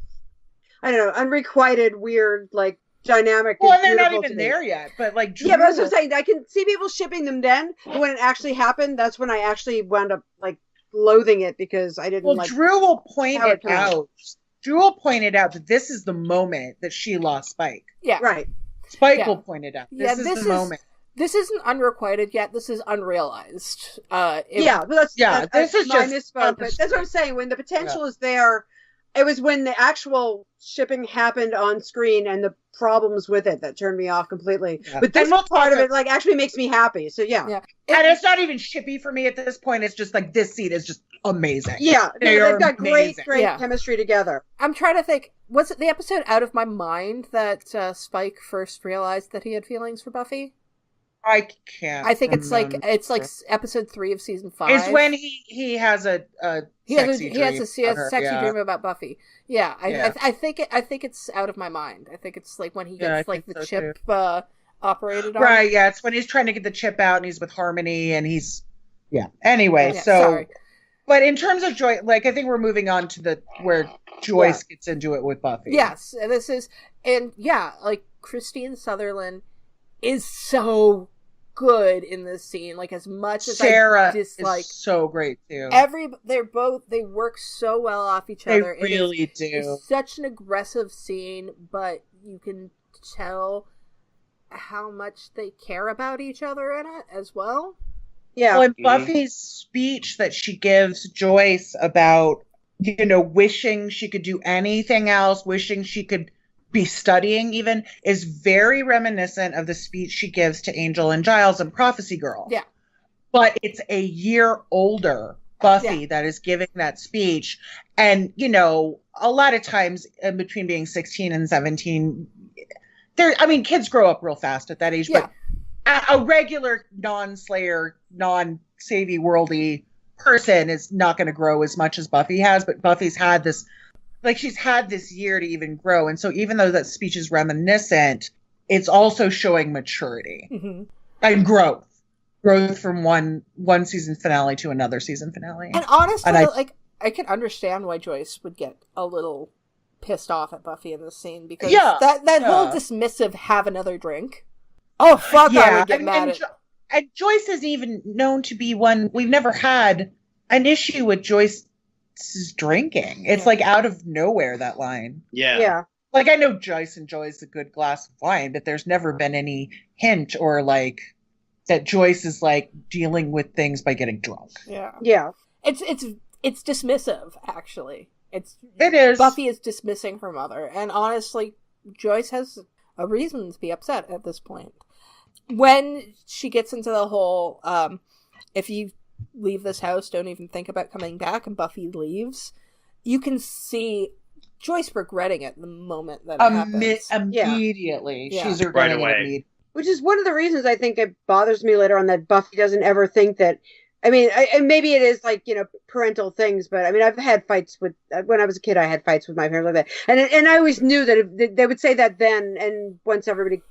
[SPEAKER 7] unrequited, weird, like, dynamic.
[SPEAKER 5] Well, and they're not even there yet, but like,
[SPEAKER 7] Drew, but that's what I'm saying. I can see people shipping them then, but when it actually happened, that's when I actually wound up, like, loathing it because I didn't like.
[SPEAKER 5] Drew will point it out. Drew pointed out that this is the moment that she lost Spike.
[SPEAKER 1] Yeah.
[SPEAKER 7] Right.
[SPEAKER 5] Spike will point it out. This is the moment.
[SPEAKER 1] This isn't unrequited yet. This is unrealized.
[SPEAKER 7] This is just misspoke. But that's what I'm saying. When the potential is there, it was when the actual shipping happened on screen and the problems with it that turned me off completely. Yeah. But this part of it, like, actually makes me happy. So yeah.
[SPEAKER 5] And it's not even shippy for me at this point. It's just like, this scene is just amazing.
[SPEAKER 7] Yeah, they've got great chemistry together.
[SPEAKER 1] I'm trying to think. Was it the episode Out of My Mind that Spike first realized that he had feelings for Buffy?
[SPEAKER 5] I can't.
[SPEAKER 1] I think it's like episode 3 of season 5.
[SPEAKER 5] It's when he has a sexy
[SPEAKER 1] dream about Buffy. Yeah, I think it's Out of My Mind. I think it's like when he gets like the chip operated on.
[SPEAKER 5] Right. Yeah, it's when he's trying to get the chip out and he's with Harmony and he's Anyway, sorry. But in terms of Joy, like, I think we're moving on to where Joyce gets into it with Buffy.
[SPEAKER 1] Yes, like Christine Sutherland is so good in this scene. Like, as much as
[SPEAKER 5] Sarah
[SPEAKER 1] I dislike,
[SPEAKER 5] is so great too.
[SPEAKER 1] They work so well off each other.
[SPEAKER 5] They really do.
[SPEAKER 1] It's such an aggressive scene, but you can tell how much they care about each other in it as well.
[SPEAKER 7] Yeah.
[SPEAKER 5] Well, in Buffy's speech that she gives Joyce about, wishing she could do anything else, wishing she could be studying even, is very reminiscent of the speech she gives to Angel and Giles in Prophecy Girl.
[SPEAKER 1] Yeah.
[SPEAKER 5] But it's a year older Buffy that is giving that speech. And, a lot of times in between being 16 and 17, kids grow up real fast at that age, but a regular non-slayer, non-savvy worldy person is not going to grow as much as Buffy has, but Buffy's had this, she's had this year to even grow. And so even though that speech is reminiscent, it's also showing maturity and growth from one season finale to another season finale.
[SPEAKER 1] And honestly, I can understand why Joyce would get a little pissed off at Buffy in this scene, because that whole dismissive have another drink. Oh, fuck, I would get mad at...
[SPEAKER 5] And Joyce is even known to be one... We've never had an issue with Joyce's drinking. It's out of nowhere, that line.
[SPEAKER 6] Yeah.
[SPEAKER 7] Yeah.
[SPEAKER 5] I know Joyce enjoys a good glass of wine, but there's never been any hint or that Joyce is dealing with things by getting drunk.
[SPEAKER 1] Yeah.
[SPEAKER 7] Yeah.
[SPEAKER 1] It's dismissive, actually. It
[SPEAKER 5] is.
[SPEAKER 1] Buffy is dismissing her mother, and honestly, Joyce has a reason to be upset at this point. When she gets into the whole, if you leave this house, don't even think about coming back, and Buffy leaves, you can see Joyce regretting it the moment that it happens.
[SPEAKER 5] Immediately.
[SPEAKER 1] Yeah.
[SPEAKER 5] She's regretting
[SPEAKER 6] right away.
[SPEAKER 5] it immediately.
[SPEAKER 7] Which is one of the reasons I think it bothers me later on that Buffy doesn't ever think that. I mean, and maybe it is parental things, but I mean, I've had fights with, when I was a kid, I had fights with my parents like that. And I always knew that if they would say that then, and once everybody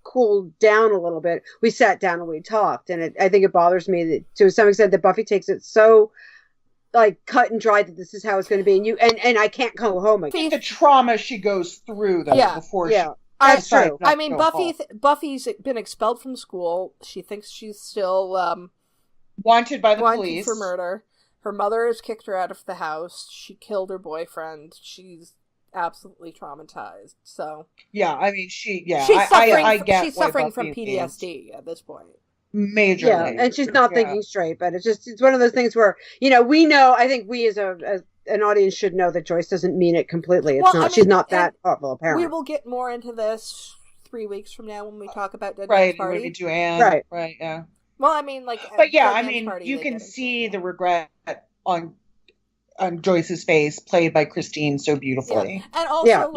[SPEAKER 7] cooled down a little bit, we sat down and we talked. And I think it bothers me that, to some extent, that Buffy takes it so cut and dried that this is how it's going to be. And I can't go home again.
[SPEAKER 5] The trauma she goes through though before she...
[SPEAKER 1] That's true. I mean, Buffy's been expelled from school. She thinks she's still
[SPEAKER 5] wanted by the police
[SPEAKER 1] for murder. Her mother has kicked her out of the house. She killed her boyfriend. She's absolutely traumatized. So
[SPEAKER 5] yeah, I mean, she's
[SPEAKER 1] suffering from PTSD at this point.
[SPEAKER 5] Majorly.
[SPEAKER 7] Yeah, and she's not thinking straight. But it's one of those things where we know. I think we as an audience should know that Joyce doesn't mean it completely. She's not that awful, apparently.
[SPEAKER 1] We will get more into this 3 weeks from now when we talk about Dead Man's Party.
[SPEAKER 5] When we do Anne. Right, yeah.
[SPEAKER 1] Well, I mean,
[SPEAKER 5] but yeah, I mean, you can see the regret on Joyce's face, played by Christine so beautifully.
[SPEAKER 1] Yeah. And also,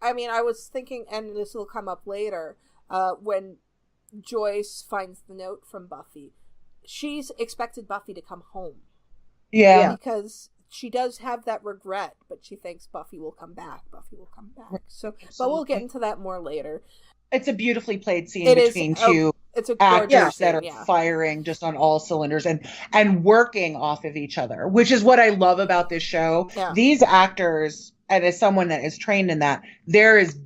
[SPEAKER 1] I mean, I was thinking, and this will come up later, when Joyce finds the note from Buffy, she's expected Buffy to come home.
[SPEAKER 5] Yeah.
[SPEAKER 1] Because she does have that regret, but she thinks Buffy will come back. So, but we'll get into that more later.
[SPEAKER 5] It's a beautifully played scene between two actors that are firing just on all cylinders and working off of each other, which is what I love about this show. Yeah. These actors, and as someone that is trained in that, there is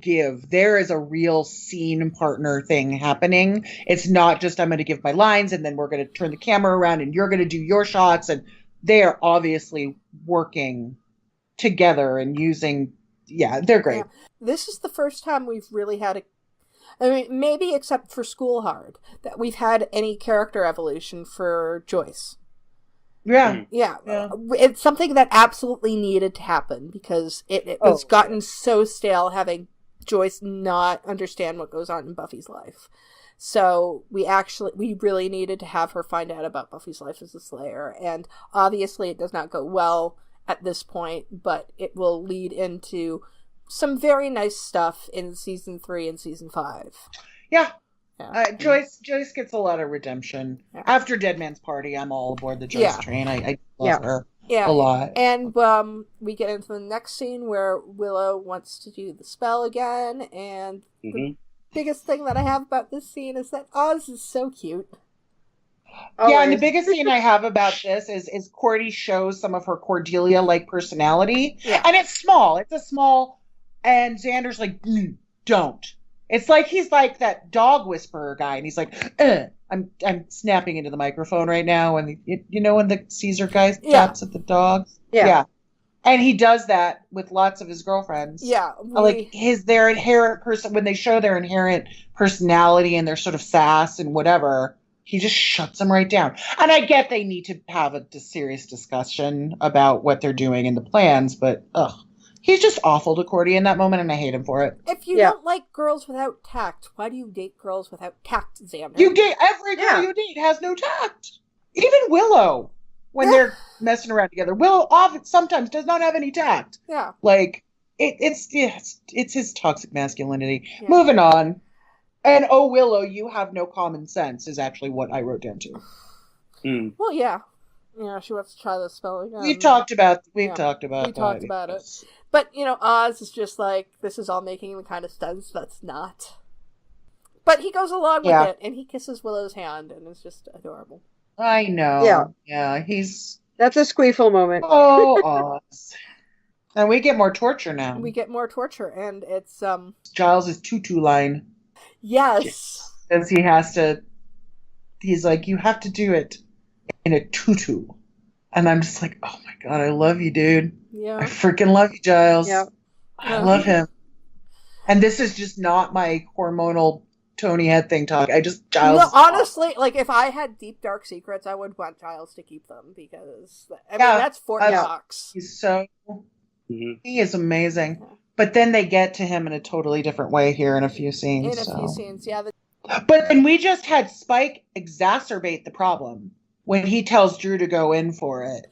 [SPEAKER 5] a real scene partner thing happening. It's not just I'm going to give my lines and then we're going to turn the camera around and you're going to do your shots, and they are obviously working together and using, they're great. Yeah.
[SPEAKER 1] This is the first time we've really had I mean, maybe except for School Hard, that we've had any character evolution for Joyce.
[SPEAKER 5] Yeah.
[SPEAKER 1] Yeah. It's something that absolutely needed to happen, because it was gotten so stale having Joyce not understand what goes on in Buffy's life. So we really needed to have her find out about Buffy's life as a Slayer. And obviously it does not go well at this point, but it will lead into some very nice stuff in season 3 and season 5.
[SPEAKER 5] Yeah. Joyce gets a lot of redemption. Yeah. After Dead Man's Party, I'm all aboard the Joyce train. I love her a lot.
[SPEAKER 1] And we get into the next scene where Willow wants to do the spell again, and the biggest thing that I have about this scene is that Oz is so cute.
[SPEAKER 5] And the biggest thing I have about this is Cordy shows some of her Cordelia-like personality. Yeah. And it's small. It's a small... And Xander's like, don't. It's like he's like that dog whisperer guy, and he's like, I'm snapping into the microphone right now, and when the Caesar guy taps at the dogs, and he does that with lots of his girlfriends. Yeah, their inherent when they show their inherent personality and their sort of sass and whatever. He just shuts him right down. And I get they need to have a serious discussion about what they're doing and the plans, but he's just awful to Cordy in that moment, and I hate him for it.
[SPEAKER 1] If you don't like girls without tact, why do you date girls without tact, Xander?
[SPEAKER 5] You date every girl you date has no tact. Even Willow, when they're messing around together, Willow often sometimes does not have any tact.
[SPEAKER 1] Yeah,
[SPEAKER 5] like it's his toxic masculinity. Yeah. Moving on. And oh, Willow, you have no common sense is actually what I wrote down too.
[SPEAKER 1] Well, yeah, she wants to try the spell again.
[SPEAKER 5] We've talked about it.
[SPEAKER 1] But Oz is just like, this is all making the kind of sense that's not. But he goes along with it, and he kisses Willow's hand, and it's just adorable.
[SPEAKER 5] I know. Yeah.
[SPEAKER 7] That's a squeeful moment.
[SPEAKER 5] Oh, Oz. And we get more torture now.
[SPEAKER 1] We get more torture, and it's
[SPEAKER 5] Giles' tutu line.
[SPEAKER 1] Yes.
[SPEAKER 5] Because he's like, you have to do it in a tutu. And I'm just like, oh my God, I love you, dude.
[SPEAKER 1] Yeah.
[SPEAKER 5] I freaking love you, Giles.
[SPEAKER 7] Yeah.
[SPEAKER 5] I love him. And this is just not my hormonal Tony Head thing talk. Giles.
[SPEAKER 1] No, honestly, like, if I had deep, dark secrets, I would want Giles to keep them, because, that's Fort Knox.
[SPEAKER 5] He's he is amazing. Yeah. But then they get to him in a totally different way here in a few scenes.
[SPEAKER 1] Yeah.
[SPEAKER 5] But then we just had Spike exacerbate the problem when he tells Drew to go in for it.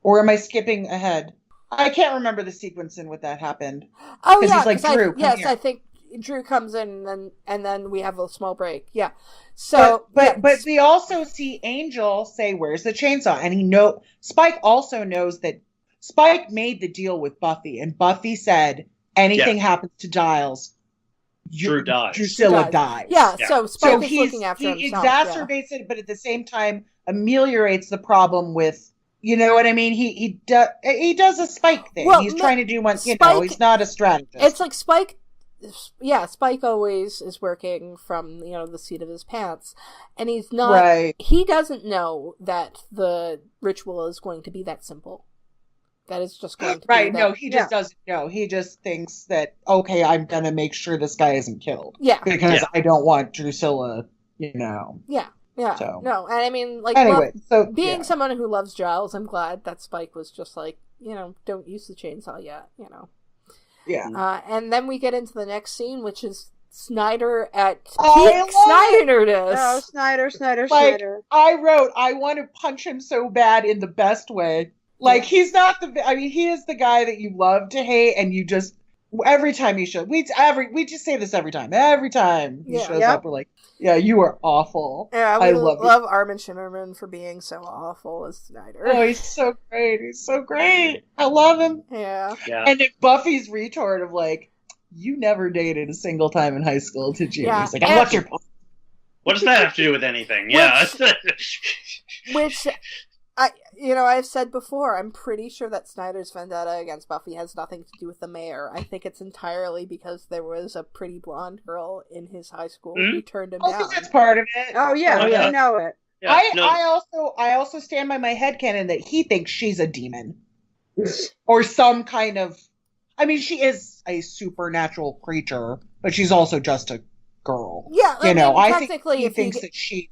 [SPEAKER 5] Or am I skipping ahead? I can't remember the sequence in what that happened.
[SPEAKER 1] Oh, yeah.
[SPEAKER 5] He's like, Drew, come here.
[SPEAKER 1] I think Drew comes in and then we have a small break. Yeah. So,
[SPEAKER 5] but we also see Angel say, "Where's the chainsaw?" And Spike also knows that Spike made the deal with Buffy, and Buffy said, anything happens to Giles,
[SPEAKER 6] Drew dies.
[SPEAKER 5] Drusilla dies.
[SPEAKER 1] Yeah, so Spike is looking after himself.
[SPEAKER 5] He exacerbates it, but at the same time ameliorates the problem with, you know what I mean? He does a Spike thing. Well, he's trying to do one, he's not a strategist.
[SPEAKER 1] It's like Spike always is working from, the seat of his pants. And he's not, he doesn't know that the ritual is going to be that simple. That is just going to be that.
[SPEAKER 5] No, he just doesn't know. He just thinks that, okay, I'm going to make sure this guy isn't killed.
[SPEAKER 1] Yeah.
[SPEAKER 5] Because I don't want Drusilla,
[SPEAKER 1] Yeah. Yeah.
[SPEAKER 5] So.
[SPEAKER 1] No, and I mean, like,
[SPEAKER 5] anyway,
[SPEAKER 1] being someone who loves Giles, I'm glad that Spike was just like, don't use the chainsaw yet,
[SPEAKER 5] Yeah.
[SPEAKER 1] And then we get into the next scene, which is Snyder at peak Snyderness.
[SPEAKER 7] Oh, Snyder.
[SPEAKER 5] I wrote, I want to punch him so bad in the best way. Like, he's not he is the guy that you love to hate, and you just, every time he shows, we just say this every time he shows up, we're like, yeah, you are awful.
[SPEAKER 1] Yeah, I love Armin Shimmerman for being so awful as Snyder.
[SPEAKER 5] Oh, he's so great. I love him.
[SPEAKER 1] Yeah.
[SPEAKER 5] And if Buffy's retort of like, you never dated a single time in high school, did you?
[SPEAKER 1] Yeah.
[SPEAKER 5] He's like, what's your point?
[SPEAKER 6] What does that have to do with anything? Yeah.
[SPEAKER 1] Which I've said before, I'm pretty sure that Snyder's vendetta against Buffy has nothing to do with the mayor. I think it's entirely because there was a pretty blonde girl in his high school who turned him down.
[SPEAKER 5] I think that's part of it.
[SPEAKER 7] Oh, yeah. I know it.
[SPEAKER 6] Yeah,
[SPEAKER 5] I also stand by my headcanon that he thinks she's a demon. Or some kind of... I mean, she is a supernatural creature, but she's also just a girl.
[SPEAKER 1] Yeah,
[SPEAKER 5] I think he thinks that she's...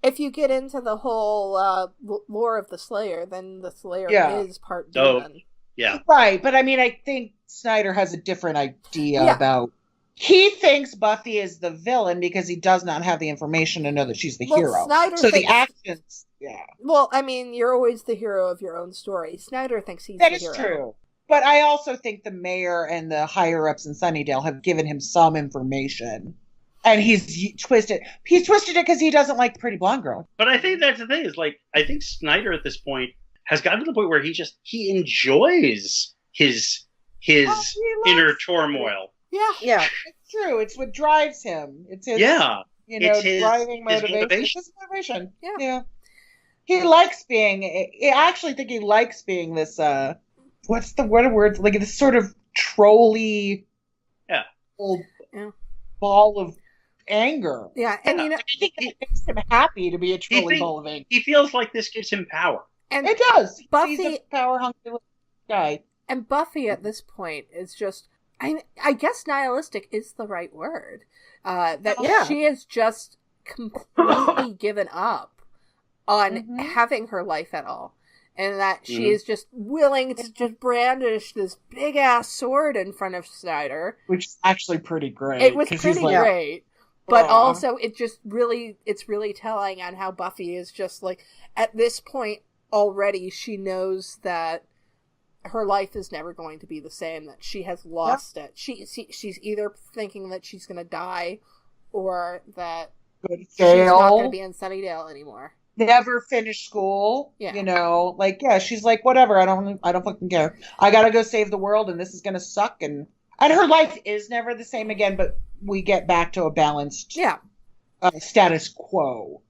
[SPEAKER 1] If you get into the whole lore of the Slayer, then the Slayer is part demon.
[SPEAKER 6] Yeah.
[SPEAKER 5] Right, but I mean, I think Snyder has a different idea about... He thinks Buffy is the villain because he does not have the information to know that she's the hero.
[SPEAKER 1] Snyder
[SPEAKER 5] so the actions... Yeah.
[SPEAKER 1] Well, I mean, you're always the hero of your own story. Snyder thinks he's
[SPEAKER 5] the
[SPEAKER 1] hero.
[SPEAKER 5] That is true. But I also think the mayor and the higher-ups in Sunnydale have given him some information. And he's twisted it because he doesn't like the pretty blonde girl.
[SPEAKER 6] But I think that's the thing is, like, I think Snyder at this point has gotten to the point where he enjoys his inner turmoil.
[SPEAKER 1] Yeah.
[SPEAKER 5] It's true. It's what drives him. It's his, driving motivation. It's his motivation. Yeah. He likes being, I actually think he likes being this, what are words? Like this sort of trolly old ball of anger.
[SPEAKER 1] Yeah, and
[SPEAKER 5] I think it makes him happy to be a trolly ball of anger.
[SPEAKER 6] He feels like this gives him power.
[SPEAKER 1] And
[SPEAKER 5] it does.
[SPEAKER 1] Buffy,
[SPEAKER 5] he's a power-hungry guy.
[SPEAKER 1] And Buffy at this point is just, I guess nihilistic is the right word. She is just completely given up on having her life at all. And that she is just willing to just brandish this big ass sword in front of Snyder.
[SPEAKER 5] Which is actually pretty great.
[SPEAKER 1] It was pretty great. But also it's really telling on how Buffy is just like, at this point already, she knows that her life is never going to be the same, that she has lost it. She's either thinking that she's going to die or that she's not going to be in Sunnydale anymore.
[SPEAKER 5] Never finish school, you know, like, she's like, whatever, I don't fucking care. I gotta go save the world, and this is gonna suck, and her life is never the same again, but we get back to a balanced status quo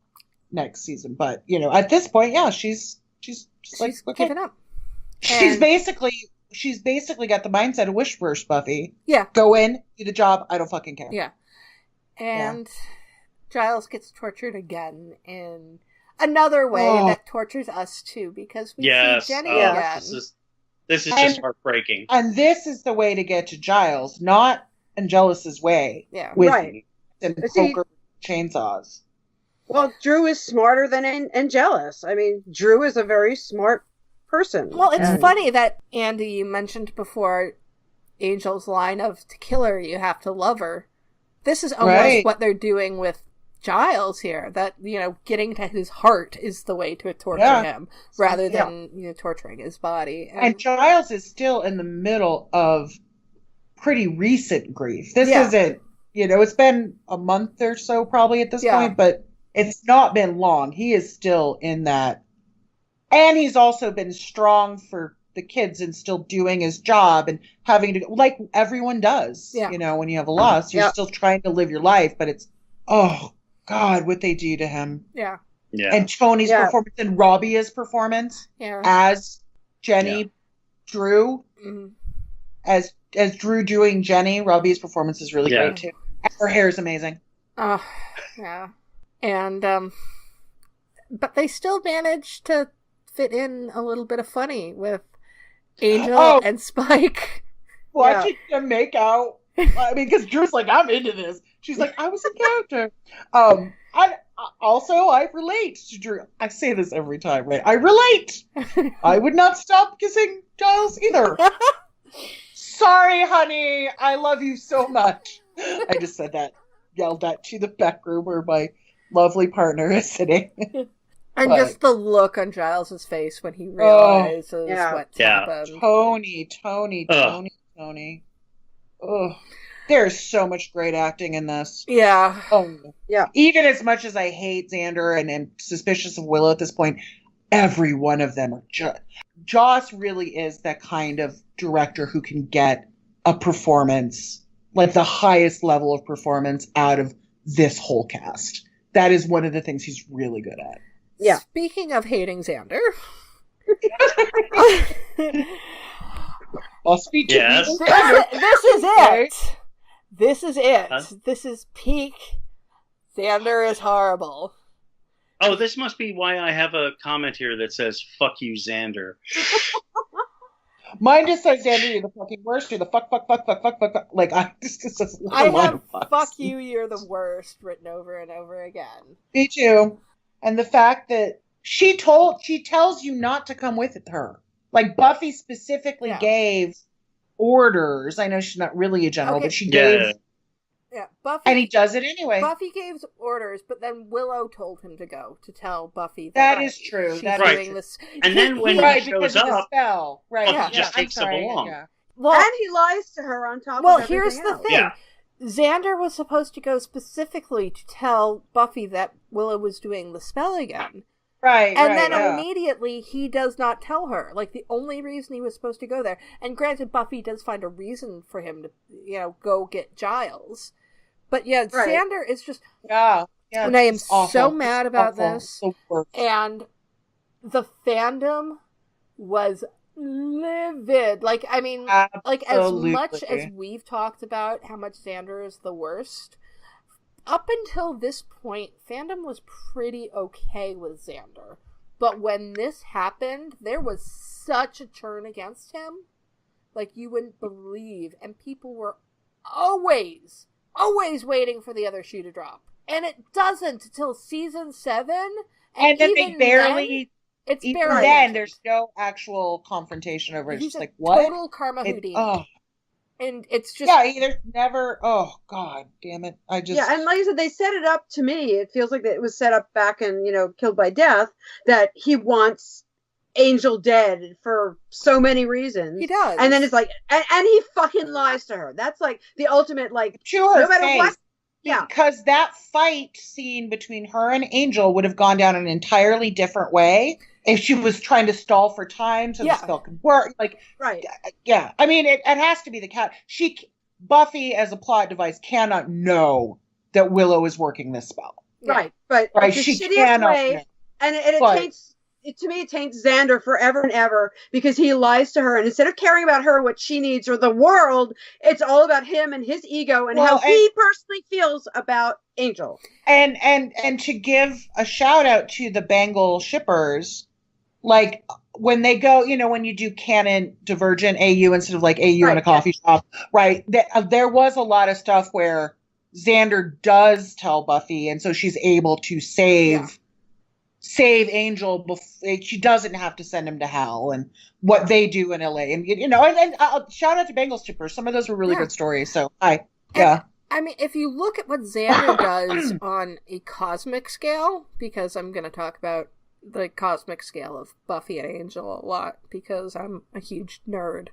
[SPEAKER 5] next season. But, you know, at this point, she's like, okay.
[SPEAKER 1] Giving up.
[SPEAKER 5] She's basically got the mindset of Wishverse Buffy.
[SPEAKER 1] Yeah.
[SPEAKER 5] Go in, do the job, I don't fucking care.
[SPEAKER 1] Yeah. And Giles gets tortured again in another way that tortures us too, because we see Jenny again.
[SPEAKER 6] This is just heartbreaking.
[SPEAKER 5] And this is the way to get to Giles, not Angelus's way.
[SPEAKER 7] Yeah,
[SPEAKER 5] with
[SPEAKER 7] right.
[SPEAKER 5] And poker chainsaws.
[SPEAKER 7] Well, Drew is smarter than Angelus. I mean, Drew is a very smart person.
[SPEAKER 1] Well, it's funny that, Andy, you mentioned before Angel's line of, to kill her, you have to love her. This is almost what they're doing with Giles here, that, you know, getting to his heart is the way to torture him rather than, you know, torturing his body.
[SPEAKER 5] And Giles is still in the middle of pretty recent grief. This isn't, you know, it's been a month or so probably at this point, but it's not been long. He is still in that. And he's also been strong for the kids and still doing his job and having to, like everyone does, you know, when you have a loss, you're still trying to live your life, but it's, oh God, what they do to him.
[SPEAKER 1] Yeah.
[SPEAKER 5] And Tony's performance and Robbie's performance as Jenny Drew, as Drew doing Jenny, Robbie's performance is really great too. And her hair is amazing.
[SPEAKER 1] Oh, yeah. And, but they still manage to fit in a little bit of funny with Angel and Spike.
[SPEAKER 5] Watching them make out. I mean, because Drew's like, I'm into this. She's like, I was a character. I relate to Drew. I say this every time, right? I relate. I would not stop kissing Giles either. Sorry, honey. I love you so much. I just said that, yelled that to the back room where my lovely partner is sitting.
[SPEAKER 1] And just the look on Giles's face when he realizes what's happened.
[SPEAKER 5] Tony. Oh, there's so much great acting in this.
[SPEAKER 1] Yeah.
[SPEAKER 5] Oh, yeah. Even as much as I hate Xander and am suspicious of Willow at this point, every one of them are just... Joss really is that kind of director who can get a performance, like the highest level of performance out of this whole cast. That is one of the things he's really good at.
[SPEAKER 1] Yeah. Speaking of hating Xander...
[SPEAKER 5] I'll speak to you.
[SPEAKER 1] This is it. This is it. Huh? This is peak. Xander is horrible.
[SPEAKER 6] Oh, this must be why I have a comment here that says, fuck you, Xander.
[SPEAKER 5] Mine just says, Xander, you're the fucking worst. You're the fuck. Like, I
[SPEAKER 1] have fuck you, you're the worst written over and over again.
[SPEAKER 5] Me too. And the fact that she tells you not to come with her. Like, Buffy specifically gave orders. I know she's not really a general, but she gave...
[SPEAKER 1] Yeah, Buffy...
[SPEAKER 5] And he does it anyway.
[SPEAKER 1] Buffy gave orders, but then Willow told him to go, to tell Buffy
[SPEAKER 5] that is true.
[SPEAKER 1] She's
[SPEAKER 5] that
[SPEAKER 1] doing
[SPEAKER 5] is
[SPEAKER 1] this.
[SPEAKER 6] And then when he shows up,
[SPEAKER 5] spell. Right.
[SPEAKER 6] Buffy just takes him along.
[SPEAKER 7] Yeah. Well, and he lies to her on top of everything
[SPEAKER 1] here's the thing.
[SPEAKER 6] Yeah.
[SPEAKER 1] Xander was supposed to go specifically to tell Buffy that Willow was doing the spell again.
[SPEAKER 5] Right,
[SPEAKER 1] and then immediately he does not tell her. Like, the only reason he was supposed to go there, and granted, Buffy does find a reason for him to, you know, go get Giles. But Xander is just...
[SPEAKER 5] Yeah,
[SPEAKER 1] and I am so mad about this. And the fandom was livid. Like, I mean, like, as much as we've talked about how much Xander is the worst... Up until this point, fandom was pretty okay with Xander. But when this happened, there was such a churn against him. Like, you wouldn't believe. And people were always waiting for the other shoe to drop. And it doesn't until season 7.
[SPEAKER 5] And then they barely...
[SPEAKER 1] It's
[SPEAKER 5] even
[SPEAKER 1] barely...
[SPEAKER 5] then, there's no actual confrontation over it. It's just like, what?
[SPEAKER 1] Total karma Houdini. And it's just...
[SPEAKER 5] Yeah, there's never... Oh, God damn it.
[SPEAKER 7] Yeah, and like I said, they set it up to me. It feels like it was set up back in, Killed by Death, that he wants Angel dead for so many reasons.
[SPEAKER 1] He does.
[SPEAKER 7] And then it's like... And he fucking lies to her. That's like the ultimate, like...
[SPEAKER 5] Sure,
[SPEAKER 7] no matter what... Yeah.
[SPEAKER 5] Because that fight scene between her and Angel would have gone down an entirely different way if she was trying to stall for time so the spell could work. Like,
[SPEAKER 7] right.
[SPEAKER 5] Yeah. I mean, it has to be the cat. Buffy, as a plot device, cannot know that Willow is working this spell.
[SPEAKER 7] Right. But
[SPEAKER 5] right.
[SPEAKER 7] It's
[SPEAKER 5] She
[SPEAKER 7] the shittiest
[SPEAKER 5] cannot
[SPEAKER 7] way,
[SPEAKER 5] know.
[SPEAKER 7] and it taints... To me, it taints Xander forever and ever because he lies to her, and instead of caring about her, what she needs, or the world, it's all about him and his ego and how he personally feels about Angel.
[SPEAKER 5] And to give a shout out to the Bengal shippers, like when they go, when you do canon Divergent AU instead of like AU in a coffee shop, right? There was a lot of stuff where Xander does tell Buffy, and so she's able to save Angel before she doesn't have to send him to hell, and what they do in LA, and shout out to Bengal Shippers. Some of those were really good stories. So I
[SPEAKER 1] mean, if you look at what Xander does on a cosmic scale, because I'm going to talk about the cosmic scale of Buffy and Angel a lot because I'm a huge nerd,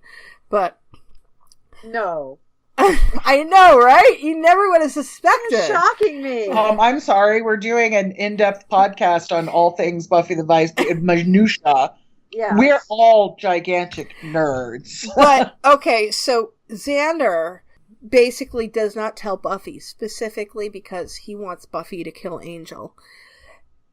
[SPEAKER 1] but
[SPEAKER 7] no.
[SPEAKER 1] I know, right? You never would have suspected.
[SPEAKER 7] You're shocking me.
[SPEAKER 5] I'm sorry. We're doing an in-depth podcast on all things Buffy the minutia.
[SPEAKER 7] Yeah,
[SPEAKER 5] we're all gigantic nerds.
[SPEAKER 1] But okay, so Xander basically does not tell Buffy specifically because he wants Buffy to kill Angel.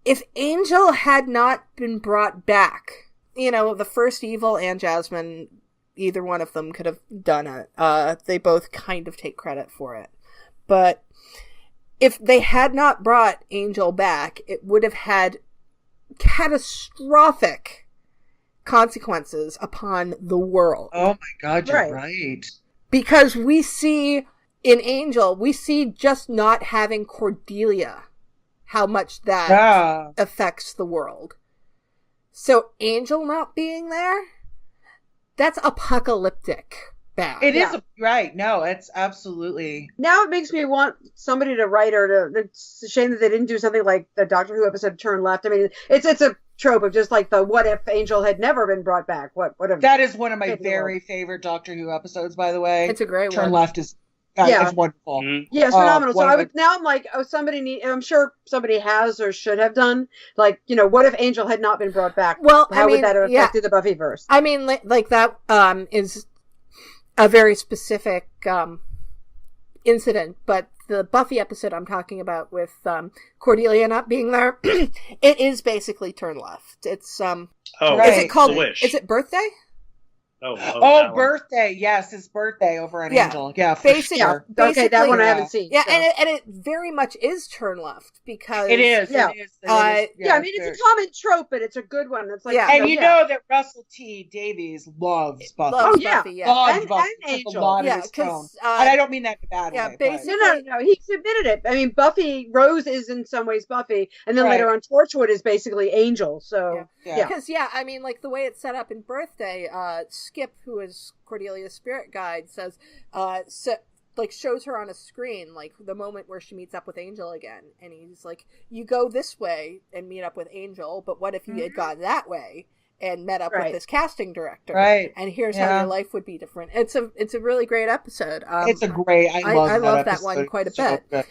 [SPEAKER 1] If Angel had not been brought back, the first Evil and Jasmine, either one of them could have done it. They both kind of take credit for it. But if they had not brought Angel back, it would have had catastrophic consequences upon the world.
[SPEAKER 5] Oh my God, you're right.
[SPEAKER 1] Because we see in Angel, just not having Cordelia, how much that affects the world. So Angel not being there, that's apocalyptic bad.
[SPEAKER 5] It is right. No, it's absolutely.
[SPEAKER 7] Now it makes me want somebody to write or to. It's a shame that they didn't do something like the Doctor Who episode Turn Left. I mean, it's a trope of just like the what if Angel had never been brought back. What if
[SPEAKER 5] that is one of my very favorite Doctor Who episodes, by the way.
[SPEAKER 1] It's a great
[SPEAKER 5] Turn
[SPEAKER 1] one.
[SPEAKER 5] Left is. It's wonderful.
[SPEAKER 7] Mm-hmm. Yeah, it's phenomenal. So I'm like, I'm sure somebody has or should have done, like, what if Angel had not been brought back?
[SPEAKER 1] Well,
[SPEAKER 7] how would that have affected the Buffyverse?
[SPEAKER 1] I mean, like that is a very specific incident, but the Buffy episode I'm talking about with Cordelia not being there, it is basically Turn Left. It's is it called? Is it Birthday?
[SPEAKER 5] Oh, Birthday! Yes, it's Birthday over an Angel. Yeah, sure.
[SPEAKER 7] Okay, that one I haven't seen.
[SPEAKER 1] Yeah, so. and it very much is Turn Left because
[SPEAKER 5] it is.
[SPEAKER 7] Yeah,
[SPEAKER 5] it is.
[SPEAKER 7] I mean it's a common trope, but it's a good one. It's like
[SPEAKER 5] and you know that Russell T Davies loves Buffy.
[SPEAKER 1] Buffy, yeah.
[SPEAKER 7] And Angel.
[SPEAKER 5] A lot of his tone. And I don't mean that in a bad way.
[SPEAKER 7] Basically, no. He submitted it. I mean, Buffy Rose is in some ways Buffy, and then later on Torchwood is basically Angel. So
[SPEAKER 1] because I mean, like the way it's set up in Birthday, Skip, who is Cordelia's spirit guide, says, shows her on a screen, like the moment where she meets up with Angel again, and he's like, "You go this way and meet up with Angel, but what if you had gone that way and met up with this casting director?
[SPEAKER 5] Right.
[SPEAKER 1] And here's how your life would be different." It's a really great episode.
[SPEAKER 5] It's a great. I love
[SPEAKER 1] that one quite a bit.
[SPEAKER 5] Good.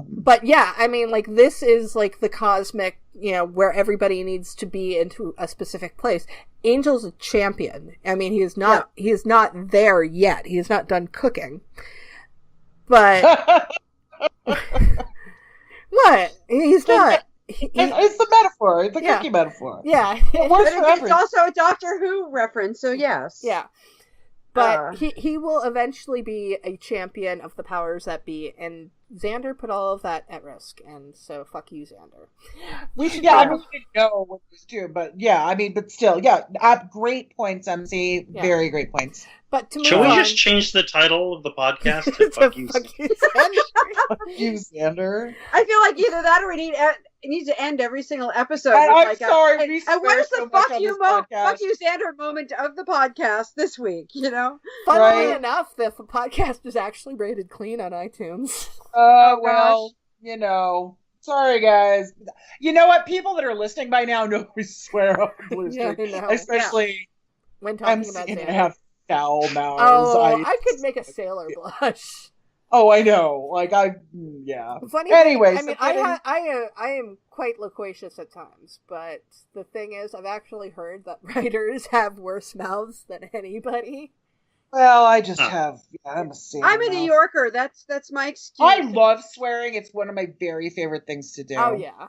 [SPEAKER 1] But yeah, I mean, like this is like the cosmic, where everybody needs to be into a specific place. Angel's a champion. I mean, he is not there yet. He is not done cooking. But what? He's not.
[SPEAKER 5] It's the metaphor. The cookie metaphor.
[SPEAKER 1] Yeah.
[SPEAKER 5] It works for everything.
[SPEAKER 7] It's also a Doctor Who reference, so yes.
[SPEAKER 1] Yeah. But he will eventually be a champion of the powers that be, and Xander put all of that at risk, and so fuck you, Xander.
[SPEAKER 5] We should we didn't know what he was doing, but but still, great points, Emcee. Yeah. Very great points.
[SPEAKER 1] But to
[SPEAKER 6] should we just change the title of the podcast to fuck you,
[SPEAKER 5] Xander? Fuck you, Xander.
[SPEAKER 7] I feel like either that or it needs to end every single episode.
[SPEAKER 5] I'm sorry.
[SPEAKER 7] And where's the fuck you Xander moment of the podcast this week? You know,
[SPEAKER 1] funnily enough, the podcast is actually rated clean on iTunes.
[SPEAKER 5] Well, you know. Sorry, guys. You know what? People that are listening by now know we swear on Blue Streak,
[SPEAKER 1] especially when talking about Xander.
[SPEAKER 5] Have foul mouths.
[SPEAKER 1] Oh, I could make a sailor blush.
[SPEAKER 5] Oh, I know. Funny. Anyway,
[SPEAKER 1] I mean, I am quite loquacious at times, but the thing is, I've actually heard that writers have worse mouths than anybody.
[SPEAKER 5] Well, I just have. I'm a sailor.
[SPEAKER 7] I'm a New Yorker. That's my excuse.
[SPEAKER 5] I love swearing. It's one of my very favorite things to do.
[SPEAKER 1] Oh yeah.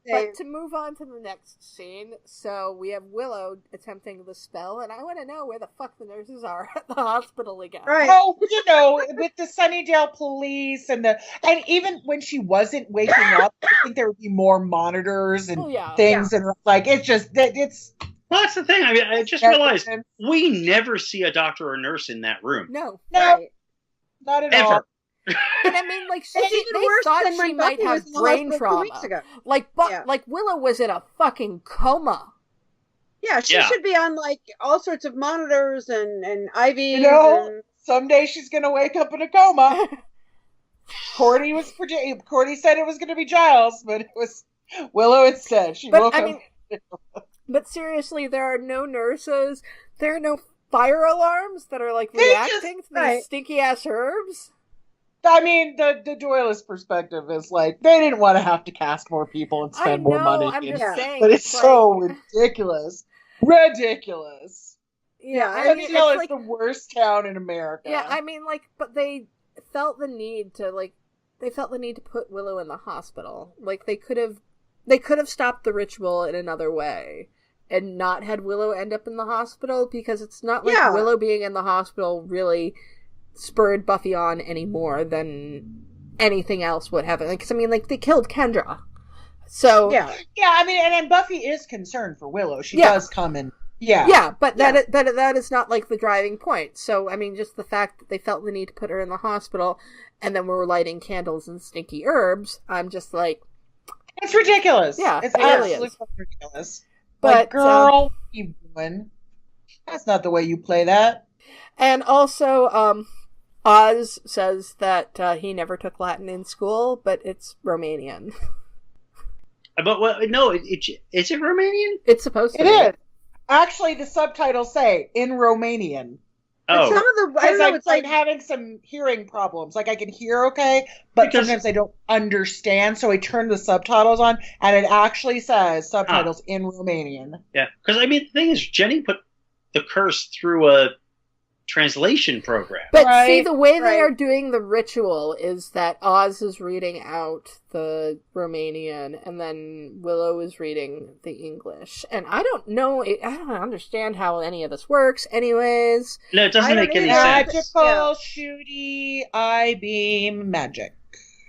[SPEAKER 1] But to move on to the next scene, so we have Willow attempting the spell, and I want to know where the fuck the nurses are at the hospital again.
[SPEAKER 5] Right. Oh, you know, with the Sunnydale police and even when she wasn't waking up, I think there would be more monitors and things, and it's.
[SPEAKER 6] Well, that's the thing. I mean, I just realized we never see a doctor or nurse in that room.
[SPEAKER 1] No,
[SPEAKER 5] not at all.
[SPEAKER 1] And I mean, like, they thought she might have brain trauma. Like Willow was in a fucking coma.
[SPEAKER 7] Yeah, she should be on like all sorts of monitors and IVs.
[SPEAKER 5] You know, someday she's gonna wake up in a coma. Cordy said it was gonna be Giles, but it was Willow instead. She woke up.
[SPEAKER 1] But seriously, there are no nurses. There are no fire alarms that are like reacting to these stinky ass herbs.
[SPEAKER 5] I mean, the Doylist perspective is like they didn't want to have to cast more people and spend more money.
[SPEAKER 1] I'm just saying,
[SPEAKER 5] but it's so ridiculous. Ridiculous.
[SPEAKER 1] Yeah,
[SPEAKER 5] I mean, it's the worst town in America.
[SPEAKER 1] Yeah, I mean, but they felt the need to put Willow in the hospital. Like they could have stopped the ritual in another way and not had Willow end up in the hospital, because it's not like Willow being in the hospital really spurred Buffy on any more than anything else would have. Because I mean, like, they killed Kendra, so
[SPEAKER 5] I mean, and Buffy is concerned for Willow. She does come and
[SPEAKER 1] but that is not like the driving point. So I mean, just the fact that they felt the need to put her in the hospital and then we're lighting candles and stinky herbs, I'm just like,
[SPEAKER 5] it's ridiculous.
[SPEAKER 1] Yeah,
[SPEAKER 5] it's absolutely ridiculous.
[SPEAKER 1] But
[SPEAKER 5] like, girl, what are you doing? That's not the way you play that.
[SPEAKER 1] And also, Oz says that he never took Latin in school, but it's Romanian.
[SPEAKER 6] But no, is it Romanian?
[SPEAKER 1] It's supposed to be.
[SPEAKER 5] It is. Actually, the subtitles say in Romanian.
[SPEAKER 6] Oh.
[SPEAKER 7] Some of the
[SPEAKER 5] it's like having some hearing problems. Like I can hear okay, but sometimes I don't understand. So I turn the subtitles on, and it actually says subtitles in Romanian.
[SPEAKER 6] Yeah, because I mean, the thing is, Jenny put the curse through a translation program.
[SPEAKER 1] But see, the way they are doing the ritual is that Oz is reading out the Romanian and then Willow is reading the English. And I don't understand how any of this works anyways.
[SPEAKER 6] No, it doesn't make any sense.
[SPEAKER 5] Magical, shooty, I-beam, magic.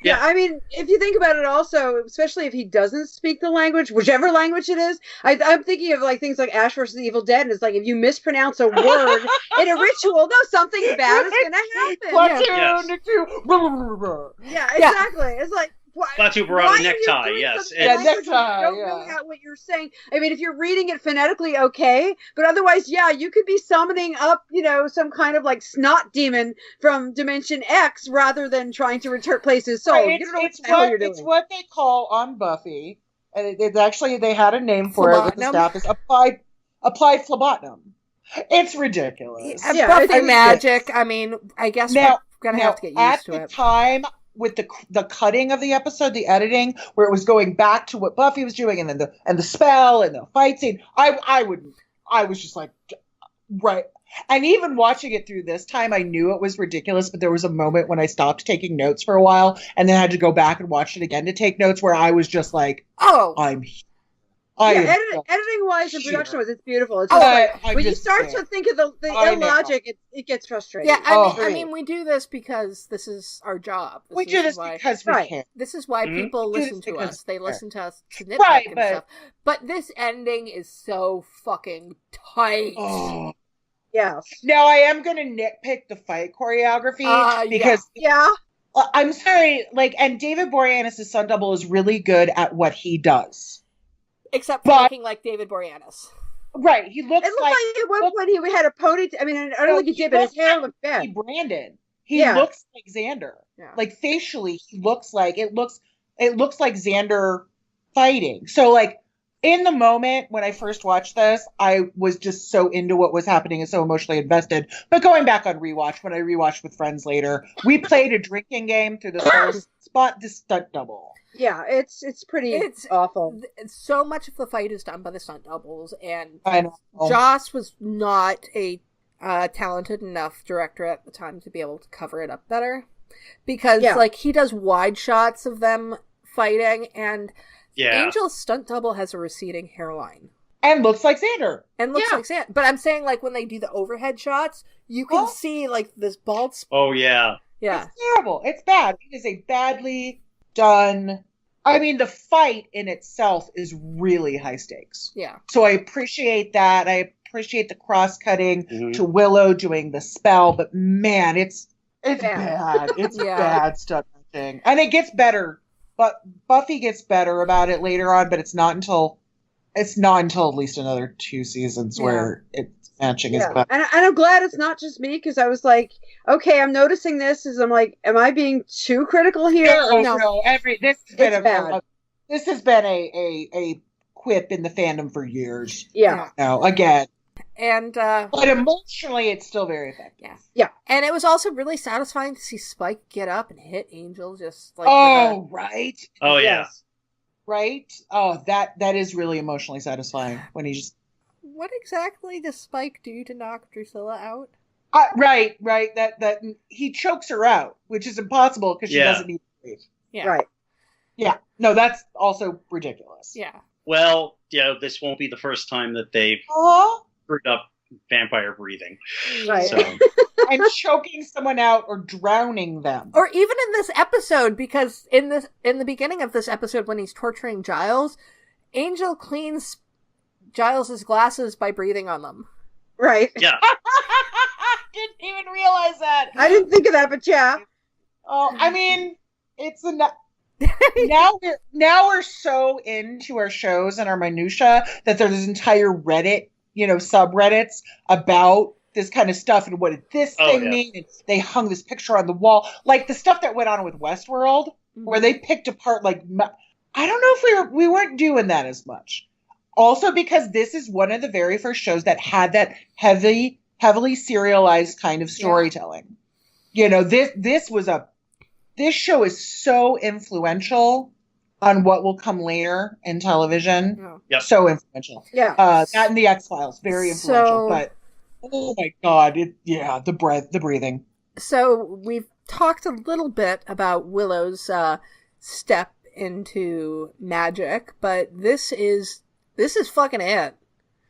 [SPEAKER 7] Yeah, I mean, if you think about it also, especially if he doesn't speak the language, whichever language it is, I'm thinking of like things like Ash vs. the Evil Dead, and it's like if you mispronounce a word in a ritual, something bad is going to happen. Yeah, exactly. It's like,
[SPEAKER 6] Batu brought a necktie, yes.
[SPEAKER 5] Necktie,
[SPEAKER 7] don't know what you're saying. I mean, if you're reading it phonetically, okay, but otherwise, you could be summoning up, some kind of like snot demon from Dimension X rather than trying to replace his soul. You don't know what the hell you're doing.
[SPEAKER 5] It's what they call on Buffy, and it's actually, they had a name for it with the staff, is applied phlebotinum. It's ridiculous.
[SPEAKER 1] Buffy magic, I mean, I guess we're going to have to get used to it.
[SPEAKER 5] At the time, with the cutting of the episode, the editing, where it was going back to what Buffy was doing, and then the spell and the fight scene, I was just like, right. And even watching it through this time, I knew it was ridiculous, but there was a moment when I stopped taking notes for a while, and then had to go back and watch it again to take notes, where I was just like,
[SPEAKER 1] oh,
[SPEAKER 5] I'm here.
[SPEAKER 7] Editing wise and production wise, it's beautiful. It's just when you start to think of the illogic, it gets frustrating.
[SPEAKER 1] Yeah, I mean, we do this because this is our job.
[SPEAKER 5] We do this because we can.
[SPEAKER 1] This is why people listen to us. They listen to us to nitpick and stuff. But this ending is so fucking tight.
[SPEAKER 5] Oh.
[SPEAKER 7] Yeah.
[SPEAKER 5] Now I am going to nitpick the fight choreography because I'm sorry, and David Boreanaz' stunt double is really good at what he does.
[SPEAKER 1] Except for looking like David Boreanaz.
[SPEAKER 5] Right. He looks like
[SPEAKER 7] at one point he had a ponytail. I mean, I don't think he did, but his hair looked bad.
[SPEAKER 5] He branded. He looks like Xander. Yeah. Like facially, he looks like it looks like Xander fighting. So in the moment when I first watched this, I was just so into what was happening and so emotionally invested. But going back on rewatch, when I rewatched with friends later, we played a drinking game through the first spot the stunt double.
[SPEAKER 7] Yeah, it's pretty awful.
[SPEAKER 1] So much of the fight is done by the stunt doubles, and
[SPEAKER 5] I know.
[SPEAKER 1] Joss was not a talented enough director at the time to be able to cover it up better. Because, he does wide shots of them fighting, and Angel's stunt double has a receding hairline.
[SPEAKER 5] And looks like Xander.
[SPEAKER 1] But I'm saying, when they do the overhead shots, you can see, this bald spot.
[SPEAKER 6] Oh, yeah.
[SPEAKER 1] Yeah.
[SPEAKER 5] It's terrible. It's bad. It is a badly done. I mean, the fight in itself is really high stakes.
[SPEAKER 1] Yeah.
[SPEAKER 5] So I appreciate that. I appreciate the cross-cutting to Willow doing the spell, but man, it's bad. It's bad stuff. And it gets better. But Buffy gets better about it later on, but it's not until at least another 2 seasons where it's matching is better.
[SPEAKER 7] And I'm glad it's not just me, because I was like, okay, I'm noticing this. I'm like, am I being too critical here?
[SPEAKER 5] No. This has been a quip in the fandom for years.
[SPEAKER 7] Yeah.
[SPEAKER 5] No, again.
[SPEAKER 1] And
[SPEAKER 5] but emotionally, it's still very effective.
[SPEAKER 7] Yeah.
[SPEAKER 1] And it was also really satisfying to see Spike get up and hit Angel just like.
[SPEAKER 5] Oh, right.
[SPEAKER 6] Oh, yeah.
[SPEAKER 5] Right. Oh, that is really emotionally satisfying when he just.
[SPEAKER 1] What exactly does Spike do to knock Drusilla out?
[SPEAKER 5] Right. That he chokes her out, which is impossible because she doesn't need to breathe.
[SPEAKER 1] Yeah.
[SPEAKER 7] Right.
[SPEAKER 5] Yeah. No, that's also ridiculous.
[SPEAKER 1] Yeah.
[SPEAKER 6] Well, this won't be the first time that they've screwed up vampire breathing.
[SPEAKER 7] Right.
[SPEAKER 6] So.
[SPEAKER 5] And choking someone out or drowning them.
[SPEAKER 1] Or even in this episode, because in the beginning of this episode when he's torturing Giles, Angel cleans Giles's glasses by breathing on them.
[SPEAKER 7] Right.
[SPEAKER 6] Yeah.
[SPEAKER 5] Didn't even realize that.
[SPEAKER 7] I didn't think of that, but yeah.
[SPEAKER 5] Oh, I mean, it's now we're so into our shows and our minutia that there's entire Reddit, subreddits about this kind of stuff and what did this thing mean? And they hung this picture on the wall, like the stuff that went on with Westworld, where they picked apart I don't know if we weren't doing that as much. Also, because this is one of the very first shows that had that heavily serialized kind of storytelling. This show is so influential on what will come later in television.
[SPEAKER 6] Yeah. Yep.
[SPEAKER 5] So influential.
[SPEAKER 7] Yeah.
[SPEAKER 5] That and the X-Files, very influential. But oh my God, the breathing.
[SPEAKER 1] So we've talked a little bit about Willow's step into magic, but this is fucking it.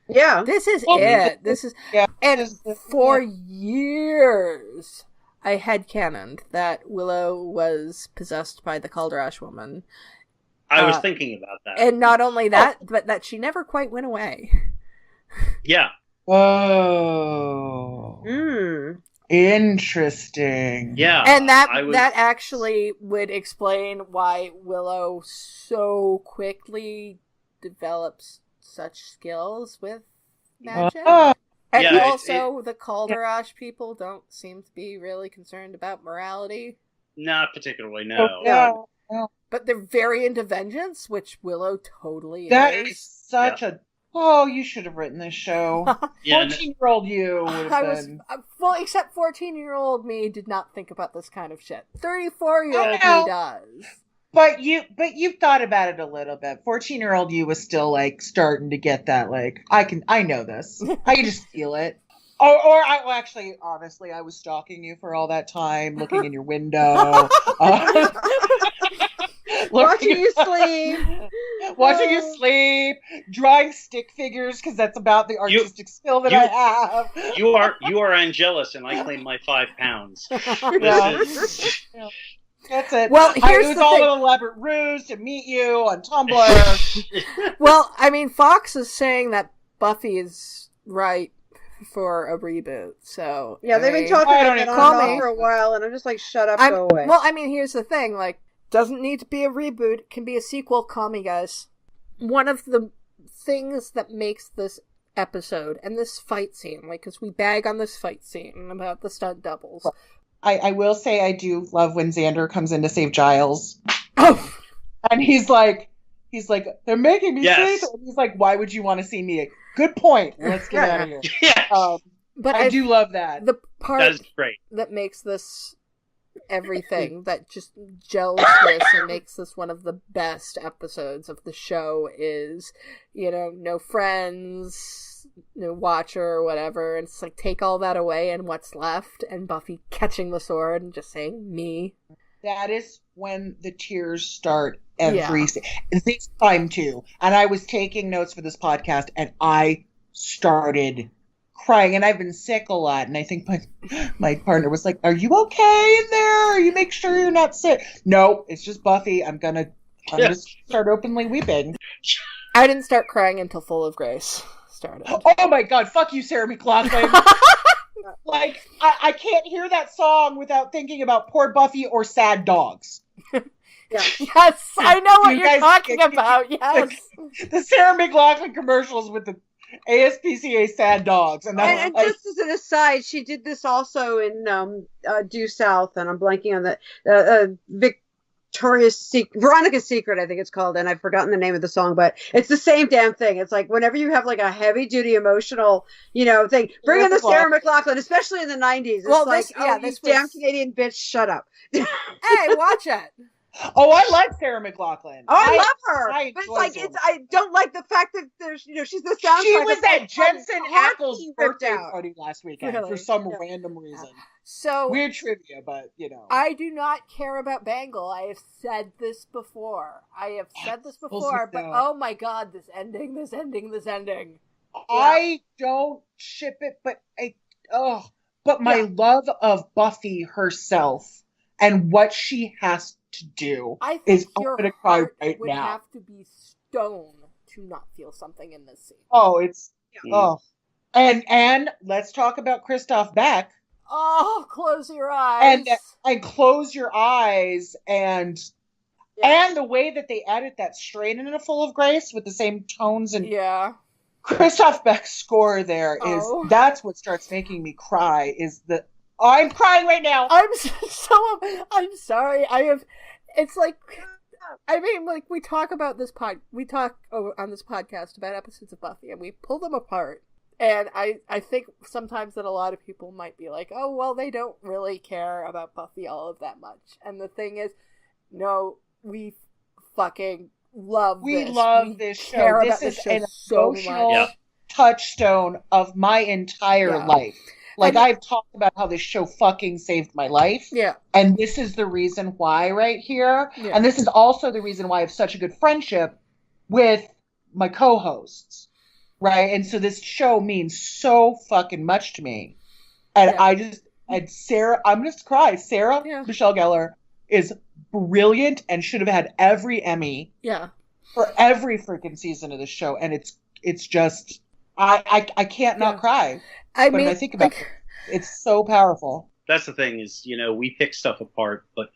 [SPEAKER 7] Yeah.
[SPEAKER 1] This is it. This is and for years I headcanoned that Willow was possessed by the Caldrash woman.
[SPEAKER 6] I was thinking about that.
[SPEAKER 1] And not only that, but that she never quite went away.
[SPEAKER 6] Yeah.
[SPEAKER 5] Oh. Interesting.
[SPEAKER 6] Yeah.
[SPEAKER 1] And that actually would explain why Willow so quickly develops such skills with magic. And also, the Caldrash people don't seem to be really concerned about morality.
[SPEAKER 6] Not particularly, no.
[SPEAKER 5] No.
[SPEAKER 1] But they're very into vengeance, which Willow totally
[SPEAKER 5] That
[SPEAKER 1] is.
[SPEAKER 5] is such a... Oh, you should have written this show. 14-year-old you would have been...
[SPEAKER 1] Well, except 14-year-old me did not think about this kind of shit. 34-year-old me does.
[SPEAKER 5] But you've thought about it a little bit. 14-year-old you was still starting to get that I know this. I can just feel it. Actually, honestly, I was stalking you for all that time, looking in your window.
[SPEAKER 7] Watching you sleep.
[SPEAKER 5] Watching you sleep. Drawing stick figures, because that's about the artistic skill that I have.
[SPEAKER 6] You are Angelus, and I claim my 5 pounds.
[SPEAKER 5] Yeah. That's it.
[SPEAKER 1] Well,
[SPEAKER 5] it was all an elaborate ruse to meet you on Tumblr.
[SPEAKER 1] Well, I mean, Fox is saying that Buffy is right for a reboot, so...
[SPEAKER 7] Yeah, they've been talking about it on for a while, and I'm just like, shut up, go away.
[SPEAKER 1] Well, I mean, here's the thing, like, doesn't need to be a reboot, it can be a sequel, call me, guys. One of the things that makes this episode, and this fight scene, like, because we bag on this fight scene about the stunt doubles...
[SPEAKER 5] I will say I do love when Xander comes in to save Giles. Oh. And he's like, they're making me say that. And he's like, why would you want to see me? Good point. Let's get out of here.
[SPEAKER 6] Yeah.
[SPEAKER 1] But
[SPEAKER 5] I do love that.
[SPEAKER 1] The part
[SPEAKER 6] That's great.
[SPEAKER 1] that makes this everything, that just gels this and makes this one of the best episodes of the show is, no friends, no watcher or whatever, and it's like, take all that away and what's left, and Buffy catching the sword and just saying, me.
[SPEAKER 5] That is when the tears start this time too. And I was taking notes for this podcast, and I started crying, and I've been sick a lot, and I think my partner was like, are you okay in there? You make sure you're not sick. No, it's just Buffy. I'm gonna start openly weeping.
[SPEAKER 1] I didn't start crying until Full of Grace started.
[SPEAKER 5] Oh my god, fuck you, Sarah McLachlan. Like, I can't hear that song without thinking about poor Buffy or sad dogs.
[SPEAKER 1] Yes, I know what you're talking about, yes.
[SPEAKER 5] The Sarah McLachlan commercials with the ASPCA sad dogs. And
[SPEAKER 7] just as an aside, she did this also in Due South, and I'm blanking on the Veronica's Secret, I think it's called, and I've forgotten the name of the song, but it's the same damn thing. It's like, whenever you have like a heavy duty emotional, thing, bring in the Sarah McLachlan, especially in the 90s. It's damn Canadian bitch, shut up.
[SPEAKER 1] Hey, watch it.
[SPEAKER 5] Oh, I like Sarah McLachlan.
[SPEAKER 7] Oh, I love her. But it's like, I don't like the fact that there's, she's the soundtrack.
[SPEAKER 5] She was at Jensen Ackles' birthday party last weekend for some random reason.
[SPEAKER 1] So
[SPEAKER 5] weird trivia, but
[SPEAKER 1] I do not care about Bangle. I have said this before. But oh my god, this ending.
[SPEAKER 5] I don't ship it, but my love of Buffy herself and what she has to do is I'm gonna cry right
[SPEAKER 1] would
[SPEAKER 5] now.
[SPEAKER 1] Have to be stone to not feel something in this scene.
[SPEAKER 5] Oh, it's and let's talk about Christoph Beck.
[SPEAKER 1] Oh, close your eyes.
[SPEAKER 5] And close your eyes and the way that they edit that straight in a Full of Grace with the same tones and Christoph Beck's score there is that's what starts making me cry I'm crying right now.
[SPEAKER 1] I'm sorry. It's like, I mean, like, we talk about on this podcast about episodes of Buffy, and we pull them apart. And I think sometimes that a lot of people might be like, oh, well, they don't really care about Buffy all of that much. And the thing is, no, we fucking love this.
[SPEAKER 5] We love this show. This is an emotional touchstone of my entire life. Like, I've talked about how this show fucking saved my life. Yeah. And this is the reason why right here. Yeah. And this is also the reason why I have such a good friendship with my co-hosts. Right? And so this show means so fucking much to me. And Sarah, I'm going to cry. Sarah Michelle Gellar is brilliant and should have had every Emmy. Yeah. For every freaking season of the show. And it's just, I can't not cry. When I think about it, it's so powerful.
[SPEAKER 6] That's the thing is, we pick stuff apart, but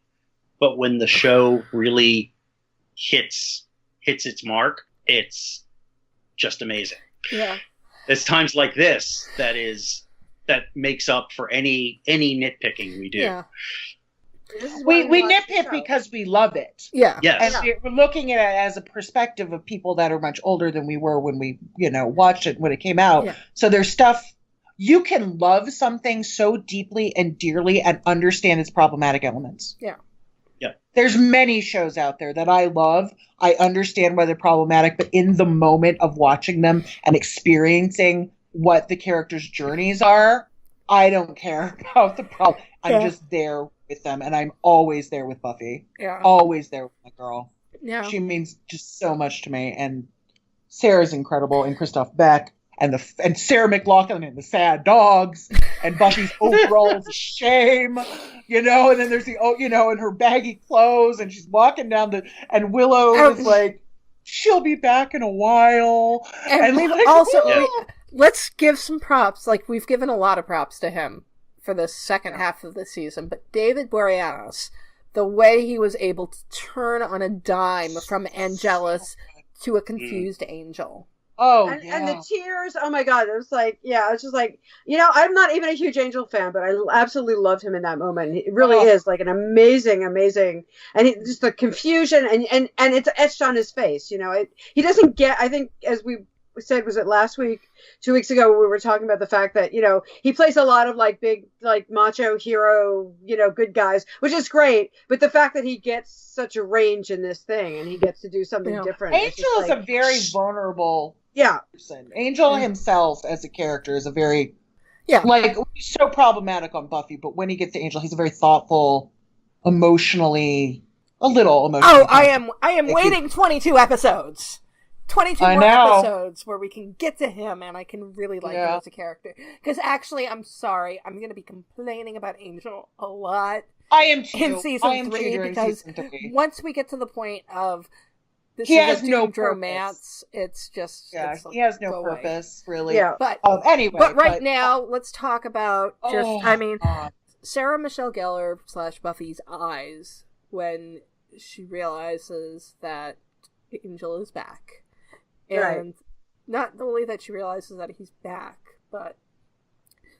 [SPEAKER 6] when the show really hits its mark, it's just amazing. Yeah. It's times like this that makes up for any nitpicking we do. Yeah.
[SPEAKER 5] We nitpick because we love it.
[SPEAKER 6] Yeah. Yes.
[SPEAKER 5] And we're looking at it as a perspective of people that are much older than we were when we, watched it when it came out. Yeah. So there's stuff. You can love something so deeply and dearly and understand its problematic elements. Yeah. Yeah. There's many shows out there that I love. I understand why they're problematic, but in the moment of watching them and experiencing what the characters' journeys are, I don't care about the problem. I'm just there with them, and I'm always there with Buffy.
[SPEAKER 1] Yeah.
[SPEAKER 5] Always there with my girl.
[SPEAKER 1] Yeah.
[SPEAKER 5] She means just so much to me, and Sarah's incredible, and Christoph Beck, and Sarah McLachlan and the sad dogs, and Buffy's overalls of shame, and then there's and her baggy clothes, and she's walking down and Willow is like, she'll be back in a while.
[SPEAKER 1] And we've also, let's give some props. Like, we've given a lot of props to him for the second half of the season, but David Boreanaz, the way he was able to turn on a dime from Angelus to a confused Angel.
[SPEAKER 5] Oh,
[SPEAKER 7] and the tears, oh my God, it was like, it's just like, I'm not even a huge Angel fan, but I absolutely loved him in that moment. It really is like an amazing, and just the confusion, and it's etched on his face, he doesn't get, I think, as we said, was it last week, 2 weeks ago, we were talking about the fact that, he plays a lot of like big, like macho hero, good guys, which is great, but the fact that he gets such a range in this thing and he gets to do something different.
[SPEAKER 5] Angel is a very vulnerable person. Angel himself as a character is a very he's so problematic on Buffy, but when he gets to Angel, he's a very thoughtful, a little emotionally.
[SPEAKER 1] Oh, I am waiting 22 episodes. 22 more episodes where we can get to him and I can really like him as a character. Because actually, I'm sorry, I'm going to be complaining about Angel a lot.
[SPEAKER 5] I am too.
[SPEAKER 1] In season 3, because once we get to the point of this is a doomed romance, it's just
[SPEAKER 5] he has no purpose, really.
[SPEAKER 1] Yeah, but
[SPEAKER 5] anyway.
[SPEAKER 1] But right now, let's talk about Sarah Michelle Gellar / Buffy's eyes when she realizes that Angel is back. And not only that she realizes that he's back, but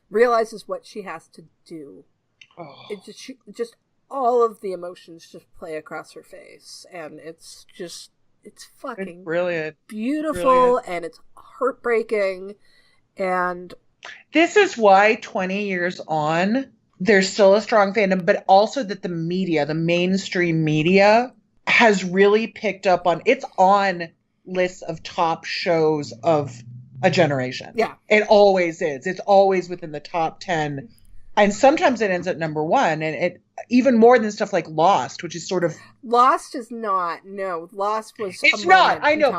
[SPEAKER 1] realizes what she has to do. It just all of the emotions just play across her face, and it's fucking
[SPEAKER 5] brilliant,
[SPEAKER 1] beautiful, and it's heartbreaking. And
[SPEAKER 5] this is why 20 years on, there's still a strong fandom, but also that the media, the mainstream media, has really picked up on it's on lists of top shows of a generation.
[SPEAKER 1] Yeah.
[SPEAKER 5] It always is. It's always within the top 10. And sometimes it ends at number 1. And it even more than stuff like Lost, which is sort of
[SPEAKER 1] Lost is not. No, Lost was
[SPEAKER 5] It's not. I know,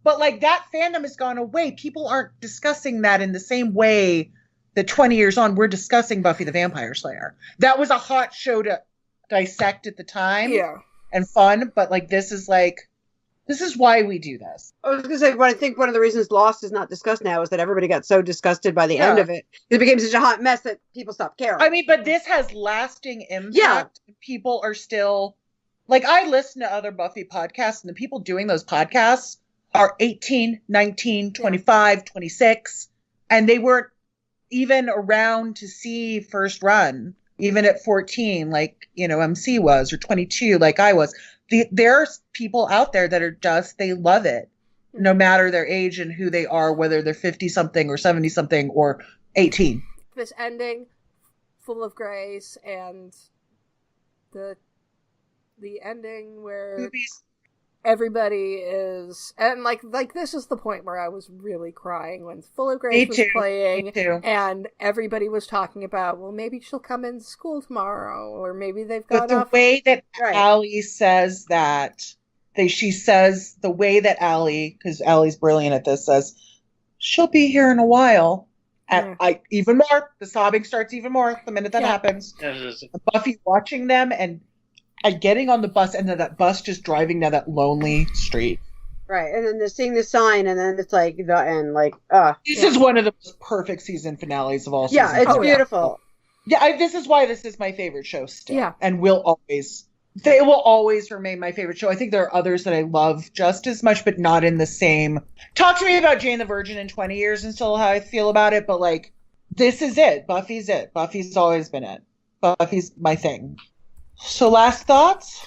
[SPEAKER 5] but like that fandom has gone away. People aren't discussing that in the same way that 20 years on we're discussing Buffy the Vampire Slayer. That was a hot show to dissect at the time.
[SPEAKER 1] Yeah. And
[SPEAKER 5] fun, but like this is why we do this.
[SPEAKER 7] I was going to say, but I think one of the reasons Lost is not discussed now is that everybody got so disgusted by the end of it. It became such a hot mess that people stopped caring.
[SPEAKER 5] I mean, but this has lasting impact. Yeah. People are still... Like, I listen to other Buffy podcasts, and the people doing those podcasts are 18, 19, 25, 26, and they weren't even around to see first run, even at 14, like, Emcee was, or 22, like I was. There's people out there that are just, they love it, no matter their age and who they are, whether they're 50-something or 70-something or 18.
[SPEAKER 1] This ending, full of grace, and the ending where everybody is, and like this is the point where I was really crying when Full of Grace was playing, and everybody was talking about, well, maybe she'll come in school tomorrow, or maybe they've gone off.
[SPEAKER 5] But the way that Allie says that, she says the way that Allie, because Allie's brilliant at this, says she'll be here in a while. And even more, the sobbing starts even more the minute that happens. Buffy watching them and getting on the bus, and then that bus just driving down that lonely street.
[SPEAKER 7] Right, and then they're seeing the sign, and then it's like the end. Like,
[SPEAKER 5] this is one of the most perfect season finales of all.
[SPEAKER 7] Yeah, it's beautiful.
[SPEAKER 5] Yeah, this is why this is my favorite show still.
[SPEAKER 1] Yeah,
[SPEAKER 5] and they will always remain my favorite show. I think there are others that I love just as much, but not in the same. Talk to me about Jane the Virgin in 20 years and still how I feel about it, but like, this is it. Buffy's it. Buffy's always been it. Buffy's my thing. So last thoughts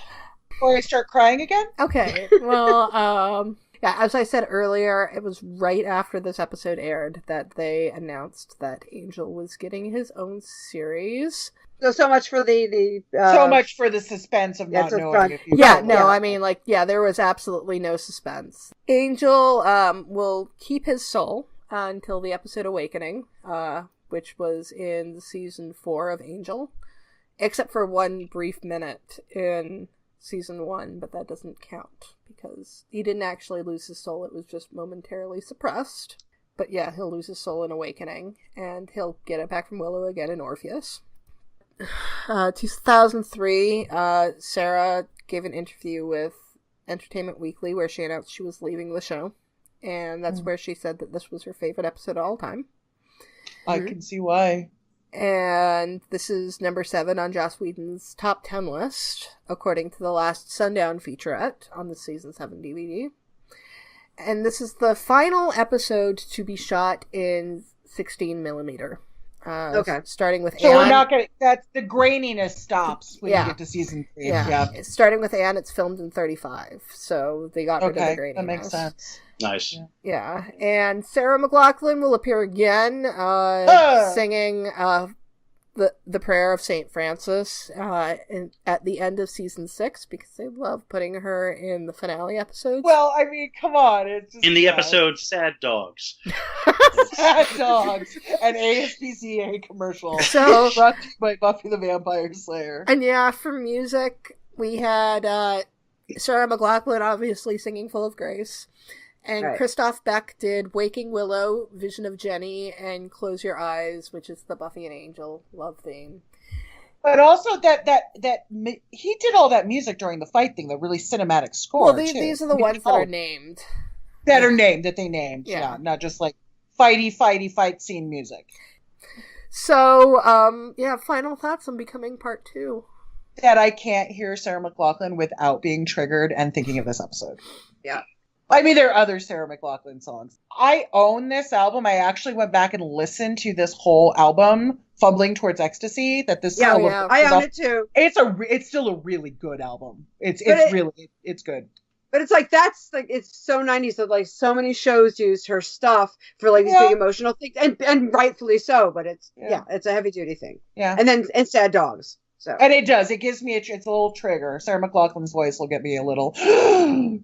[SPEAKER 5] before I start crying again?
[SPEAKER 1] Okay. Well, as I said earlier, it was right after this episode aired that they announced that Angel was getting his own series.
[SPEAKER 7] So much for
[SPEAKER 5] so much for the suspense of not knowing if you
[SPEAKER 1] I mean, there was absolutely no suspense. Angel will keep his soul until the episode Awakening, which was in season 4 of Angel. except for one brief minute in season 1, but that doesn't count because he didn't actually lose his soul. It was just momentarily suppressed. But yeah, he'll lose his soul in Awakening, and he'll get it back from Willow again in Orpheus. 2003, Sarah gave an interview with Entertainment Weekly where she announced she was leaving the show, and that's where she said that this was her favorite episode of all time.
[SPEAKER 5] I can see why.
[SPEAKER 1] And this is number 7 on Joss Whedon's top 10 list, according to the last Sundown featurette on the season 7 DVD. And this is the final episode to be shot in 16 millimeter.
[SPEAKER 7] Okay.
[SPEAKER 1] Starting with
[SPEAKER 5] So
[SPEAKER 1] Anne.
[SPEAKER 5] we're not going to, that's the graininess stops when
[SPEAKER 1] Yeah.
[SPEAKER 5] you get to season 3.
[SPEAKER 1] Yeah. Starting with Anne, it's filmed in 35. So they got rid of the graininess.
[SPEAKER 5] That makes sense.
[SPEAKER 6] Nice.
[SPEAKER 1] Yeah. And Sarah McLachlan will appear again, singing the prayer of St. Francis at the end of season 6, because they love putting her in the finale episodes.
[SPEAKER 5] Well, I mean, come on. It's just,
[SPEAKER 6] In the episode Sad Dogs.
[SPEAKER 5] Sad Dogs, an ASPCA commercial.
[SPEAKER 1] So,
[SPEAKER 5] brought to you by Buffy the Vampire Slayer.
[SPEAKER 1] And yeah, for music, we had Sarah McLachlan obviously singing Full of Grace. And
[SPEAKER 7] Right.
[SPEAKER 1] Christoph Beck did Waking Willow, Vision of Jenny, and Close Your Eyes, which is the Buffy and Angel love theme.
[SPEAKER 5] But also that he did all that music during the fight thing, the really cinematic score.
[SPEAKER 1] Well, these are the ones that are named.
[SPEAKER 5] That they named.
[SPEAKER 1] Yeah.
[SPEAKER 5] Yeah, not just like fight scene music.
[SPEAKER 1] So, final thoughts on Becoming Part 2.
[SPEAKER 5] That I can't hear Sarah McLachlan without being triggered and thinking of this episode.
[SPEAKER 7] Yeah.
[SPEAKER 5] I mean, there are other Sarah McLachlan songs. I own this album. I actually went back and listened to this whole album, Fumbling Towards Ecstasy.
[SPEAKER 7] I own it too.
[SPEAKER 5] It's still a really good album. It's good.
[SPEAKER 7] But it's like, that's like, it's so 90s that like so many shows use her stuff for like these big emotional things, and rightfully so. But it's it's a heavy duty thing.
[SPEAKER 5] Yeah.
[SPEAKER 7] And Sad Dogs. So
[SPEAKER 5] And it does. It gives me it's a little trigger. Sarah McLachlan's voice will get me a little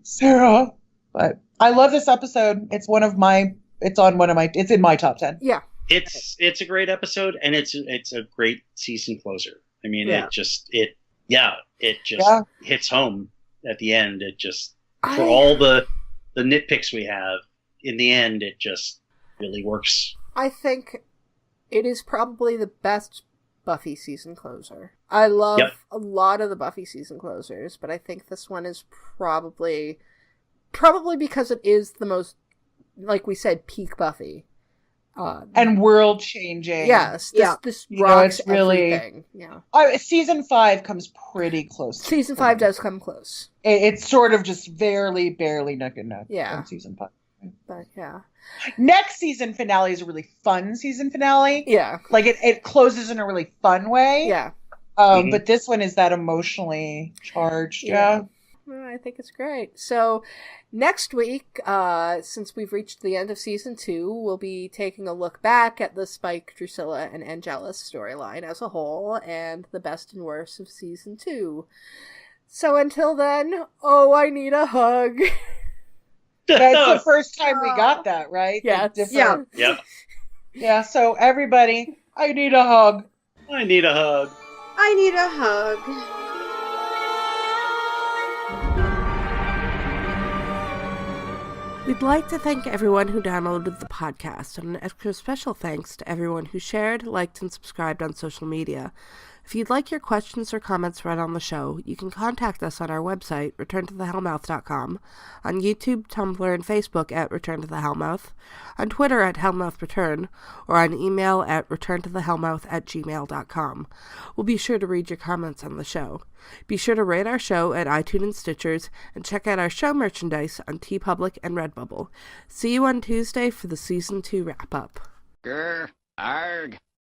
[SPEAKER 5] Sarah. But I love this episode. It's in my top 10.
[SPEAKER 1] Yeah.
[SPEAKER 6] It's a great episode, and it's a great season closer. I mean, it just hits home at the end. It just, for all the nitpicks we have, in the end, it just really works.
[SPEAKER 1] I think it is probably the best Buffy season closer. I love a lot of the Buffy season closers, but I think this one is probably because it is the most, like we said, peak Buffy.
[SPEAKER 5] And world changing.
[SPEAKER 1] Yes. This rocks
[SPEAKER 5] it's really,
[SPEAKER 1] everything. Yeah.
[SPEAKER 5] Season 5 comes pretty close.
[SPEAKER 1] Season 5 does come close.
[SPEAKER 5] It's sort of just barely neck and neck.
[SPEAKER 1] Yeah.
[SPEAKER 5] In season 5.
[SPEAKER 1] But yeah.
[SPEAKER 5] Next season finale is a really fun season finale.
[SPEAKER 1] Yeah.
[SPEAKER 5] Like it closes in a really fun way.
[SPEAKER 1] Yeah.
[SPEAKER 5] But this one is that emotionally charged. Yeah.
[SPEAKER 1] I think it's great. So next week, since we've reached the end of season 2, we'll be taking a look back at the Spike, Drusilla, and Angelus storyline as a whole, and the best and worst of season 2. So until then, I need a hug.
[SPEAKER 5] That's the first time we got that, right?
[SPEAKER 1] Yeah.
[SPEAKER 6] Yep.
[SPEAKER 5] Yeah, so everybody, I need a hug.
[SPEAKER 6] I need a hug.
[SPEAKER 7] I need a hug.
[SPEAKER 1] We'd like to thank everyone who downloaded the podcast, and an extra special thanks to everyone who shared, liked, and subscribed on social media. If you'd like your questions or comments read on the show, you can contact us on our website, returntothehellmouth.com, on YouTube, Tumblr, and Facebook at Return to the Hellmouth, on Twitter at HellmouthReturn, or on email at returntothehellmouth@gmail.com. We'll be sure to read your comments on the show. Be sure to rate our show at iTunes and Stitchers, and check out our show merchandise on TeePublic and Redbubble. See you on Tuesday for the Season 2 wrap-up.
[SPEAKER 8] Grr, arg.